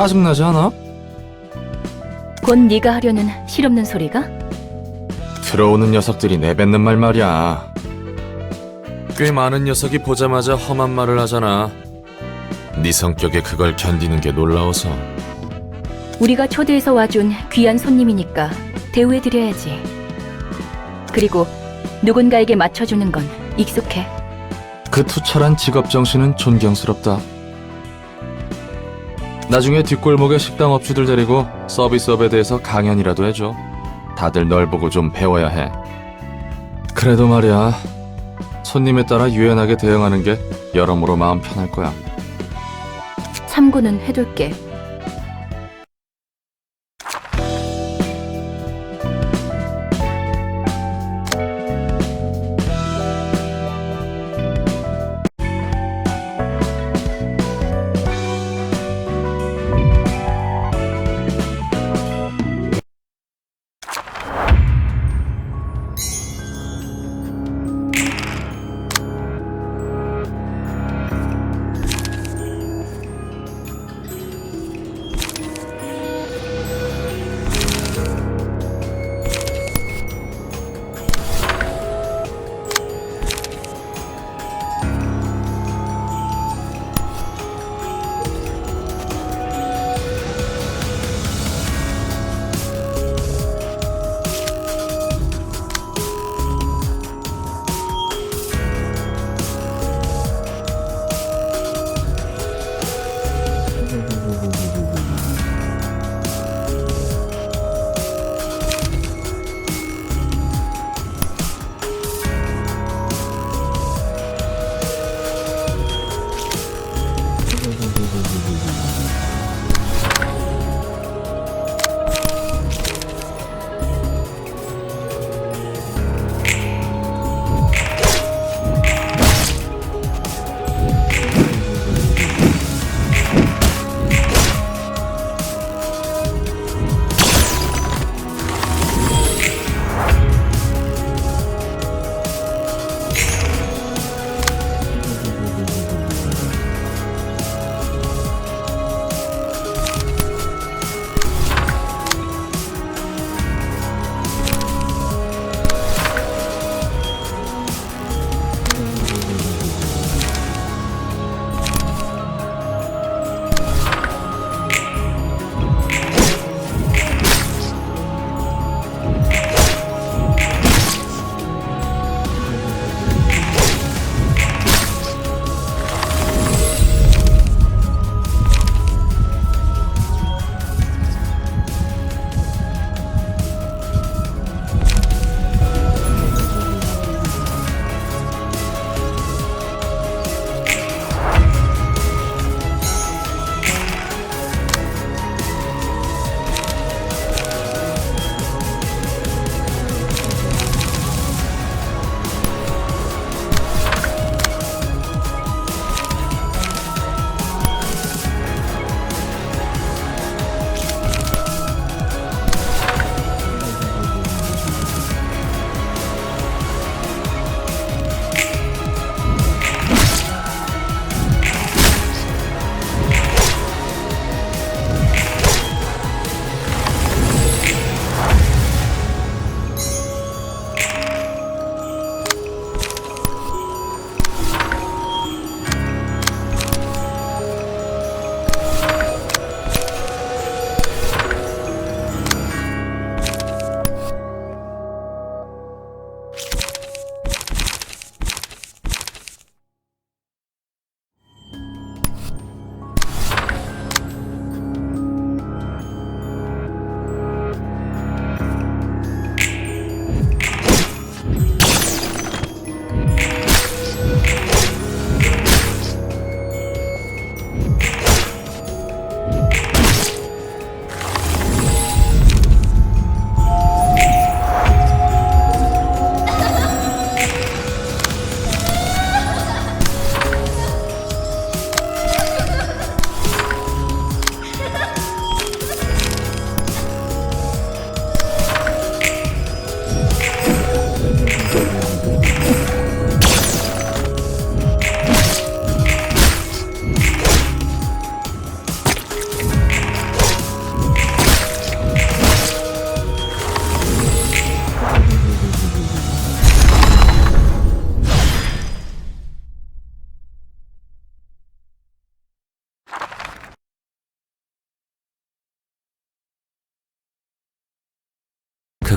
짜증나지 않아? 곧 네가 하려는 실없는 소리가? 들어오는 녀석들이 내뱉는 말 말이야. 꽤 많은 녀석이 보자마자 험한 말을 하잖아. 네 성격에 그걸 견디는 게 놀라워서. 우리가 초대해서 와준 귀한 손님이니까 대우해드려야지. 그리고 누군가에게 맞춰주는 건 익숙해. 그 투철한 직업정신은 존경스럽다. 나중에 뒷골목에 식당 업주들 데리고 서비스업에 대해서 강연이라도 해줘. 다들 널 보고 좀 배워야 해. 그래도 말이야, 손님에 따라 유연하게 대응하는 게 여러모로 마음 편할 거야. 참고는 해둘게.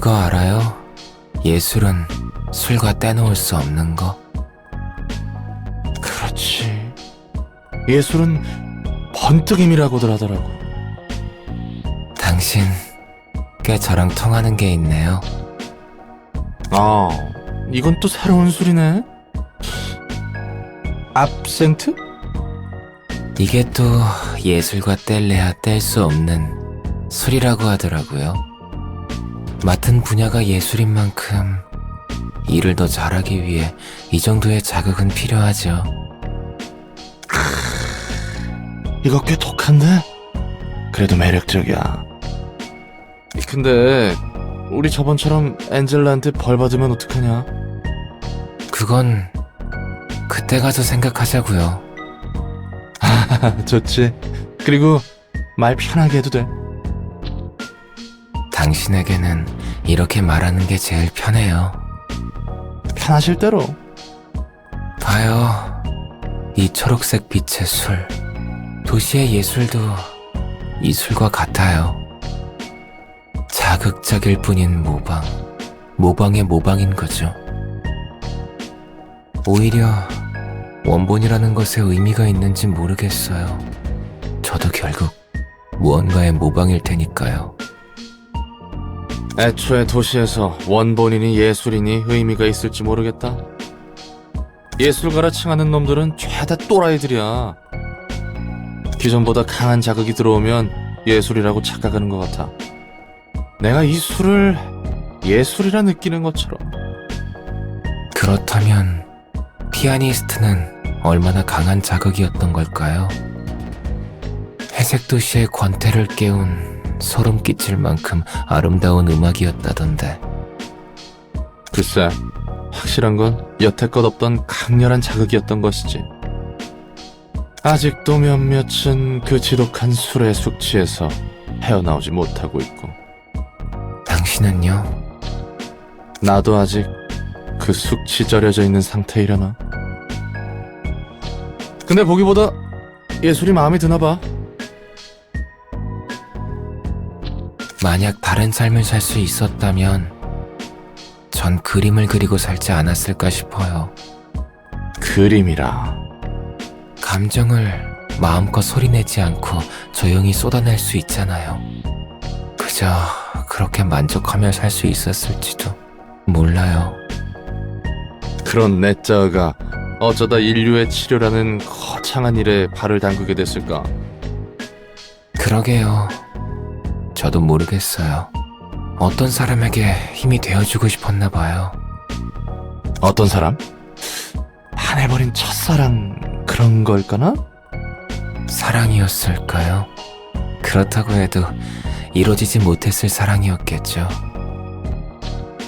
그거 알아요? 예술은 술과 떼놓을 수 없는 거. 그렇지. 예술은 번뜩임이라고들 하더라고. 당신 꽤 저랑 통하는 게 있네요. 아, 이건 또 새로운 술이네. 압생트? 이게 또 예술과 뗄래야 뗄 수 없는 술이라고 하더라고요. 맡은 분야가 예술인 만큼 일을 더 잘하기 위해 이 정도의 자극은 필요하죠. 이거 꽤 독한데? 그래도 매력적이야. 근데 우리 저번처럼 엔젤라한테 벌 받으면 어떡하냐? 그건 그때 가서 생각하자고요. 좋지. 그리고 말 편하게 해도 돼. 당신에게는 이렇게 말하는 게 제일 편해요. 편하실 대로. 봐요. 이 초록색 빛의 술. 도시의 예술도 이 술과 같아요. 자극적일 뿐인 모방. 모방의 모방인 거죠. 오히려 원본이라는 것에 의미가 있는지 모르겠어요. 저도 결국 무언가의 모방일 테니까요. 애초에 도시에서 원본이니 예술이니 의미가 있을지 모르겠다. 예술가라 칭하는 놈들은 죄다 또라이들이야. 기존보다 강한 자극이 들어오면 예술이라고 착각하는 것 같아. 내가 이 술을 예술이라 느끼는 것처럼. 그렇다면 피아니스트는 얼마나 강한 자극이었던 걸까요? 회색 도시의 권태를 깨운 소름 끼칠 만큼 아름다운 음악이었다던데. 글쎄, 확실한 건 여태껏 없던 강렬한 자극이었던 것이지. 아직도 몇몇은 그 지독한 술에 숙취해서 헤어나오지 못하고 있고. 당신은요? 나도 아직 그 숙취 절여져 있는 상태이려나? 근데 보기보다 예술이 마음에 드나 봐. 만약 다른 삶을 살 수 있었다면 전 그림을 그리고 살지 않았을까 싶어요. 그림이라. 감정을 마음껏 소리내지 않고 조용히 쏟아낼 수 있잖아요. 그저 그렇게 만족하며 살 수 있었을지도 몰라요. 그런 내자가 어쩌다 인류의 치료라는 거창한 일에 발을 담그게 됐을까? 그러게요. 저도 모르겠어요. 어떤 사람에게 힘이 되어주고 싶었나 봐요. 어떤 사람? 반해버린 첫사랑 그런 걸까나? 사랑이었을까요? 그렇다고 해도 이루어지지 못했을 사랑이었겠죠.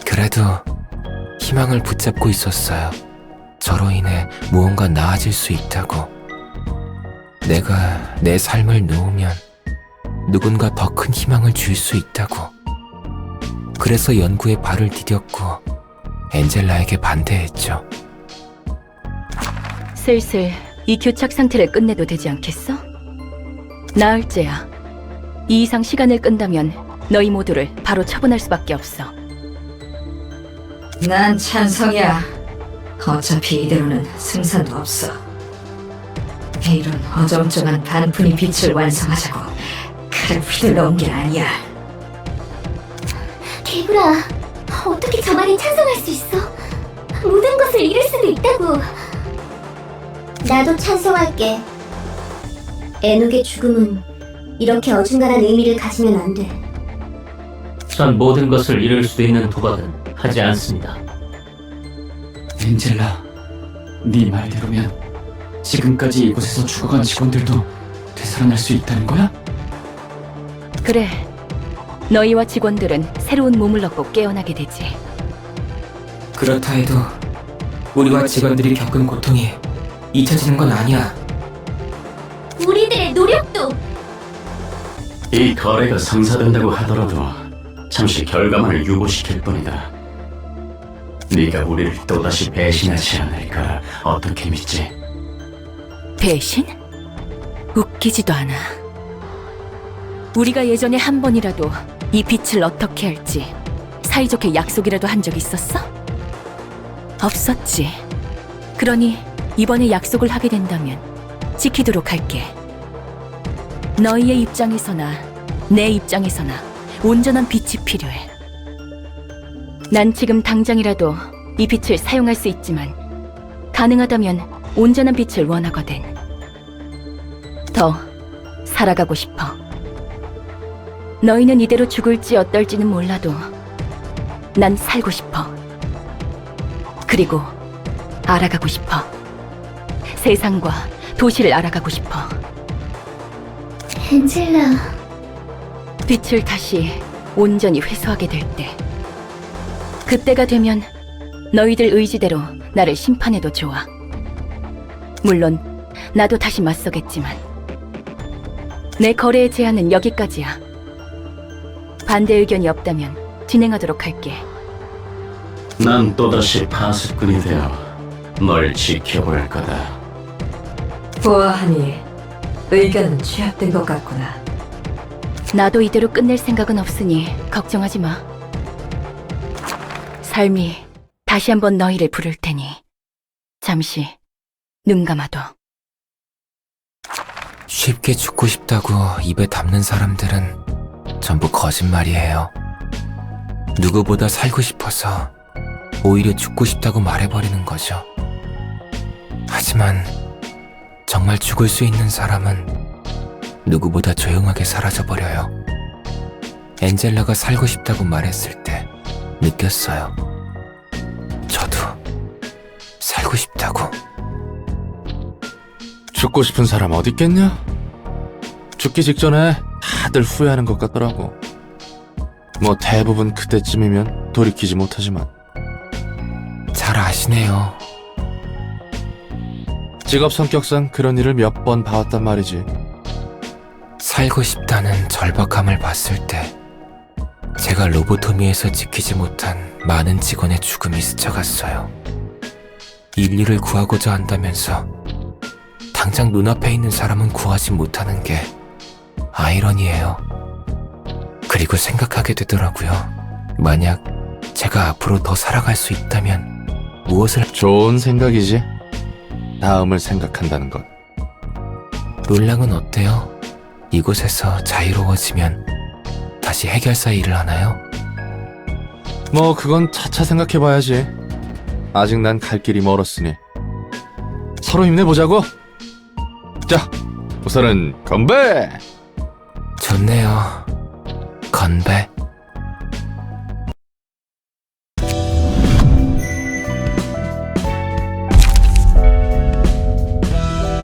그래도 희망을 붙잡고 있었어요. 저로 인해 무언가 나아질 수 있다고. 내가 내 삶을 놓으면 누군가 더 큰 희망을 줄 수 있다고. 그래서 연구에 발을 디뎠고 엔젤라에게 반대했죠. 슬슬 이 교착 상태를 끝내도 되지 않겠어? 나을째야. 이 이상 시간을 끈다면 너희 모두를 바로 처분할 수밖에 없어. 난 찬성이야. 어차피 이대로는 승산도 없어. 이런 어정쩡한 반푼이 빛을 완성하자고 칼을 휘둘러 온 게 아니야. 개구라, 어떻게 저 말에 찬성할 수 있어? 모든 것을 잃을 수도 있다고. 나도 찬성할게. 에녹의 죽음은 이렇게 어중간한 의미를 가지면 안 돼. 전 모든 것을 잃을 수도 있는 도박은 하지 않습니다. 엔젤라, 네 말대로면 지금까지 이곳에서 죽어간 직원들도 되살아날 수 있다는 거야? 그래. 너희와 직원들은 새로운 몸을 얻고 깨어나게 되지. 그렇다 해도 우리와 직원들이 겪은 고통이 잊혀지는 건 아니야. 우리들의 노력도. 이 거래가 성사된다고 하더라도 잠시 결과만을 유보시킬 뿐이다. 네가 우리를 또다시 배신하지 않을까 어떻게 믿지? 배신? 웃기지도 않아. 우리가 예전에 한 번이라도 이 빛을 어떻게 할지 사이좋게 약속이라도 한 적 있었어? 없었지. 그러니 이번에 약속을 하게 된다면 지키도록 할게. 너희의 입장에서나 내 입장에서나 온전한 빛이 필요해. 난 지금 당장이라도 이 빛을 사용할 수 있지만 가능하다면 온전한 빛을 원하거든. 더 살아가고 싶어. 너희는 이대로 죽을지 어떨지는 몰라도 난 살고 싶어. 그리고 알아가고 싶어. 세상과 도시를 알아가고 싶어. 엔젤라, 빛을 다시 온전히 회수하게 될 때, 그때가 되면 너희들 의지대로 나를 심판해도 좋아. 물론 나도 다시 맞서겠지만 내 거래의 제한은 여기까지야. 반대 의견이 없다면 진행하도록 할게. 난 또다시 파수꾼이 되어 널 지켜볼 거다. 보아하니 의견은 취합된 것 같구나. 나도 이대로 끝낼 생각은 없으니 걱정하지 마. 삶이 다시 한번 너희를 부를 테니 잠시 눈 감아둬. 쉽게 죽고 싶다고 입에 담는 사람들은 전부 거짓말이에요. 누구보다 살고 싶어서 오히려 죽고 싶다고 말해버리는 거죠. 하지만 정말 죽을 수 있는 사람은 누구보다 조용하게 사라져버려요. 엔젤라가 살고 싶다고 말했을 때 느꼈어요. 저도 살고 싶다고. 죽고 싶은 사람 어디 있겠냐? 죽기 직전에 다들 후회하는 것 같더라고. 뭐 대부분 그때쯤이면 돌이키지 못하지만. 잘 아시네요. 직업 성격상 그런 일을 몇 번 봐왔단 말이지. 살고 싶다는 절박함을 봤을 때 제가 로보토미에서 지키지 못한 많은 직원의 죽음이 스쳐갔어요. 인류를 구하고자 한다면서 당장 눈앞에 있는 사람은 구하지 못하는 게 아이러니예요. 그리고 생각하게 되더라고요. 만약 제가 앞으로 더 살아갈 수 있다면 무엇을... 좋은 생각이지. 다음을 생각한다는 것. 롤랑은 어때요? 이곳에서 자유로워지면 다시 해결사 일을 하나요? 뭐 그건 차차 생각해봐야지. 아직 난 갈 길이 멀었으니. 서로 힘내보자고. 자, 우선은 건배! 좋네요. 건배.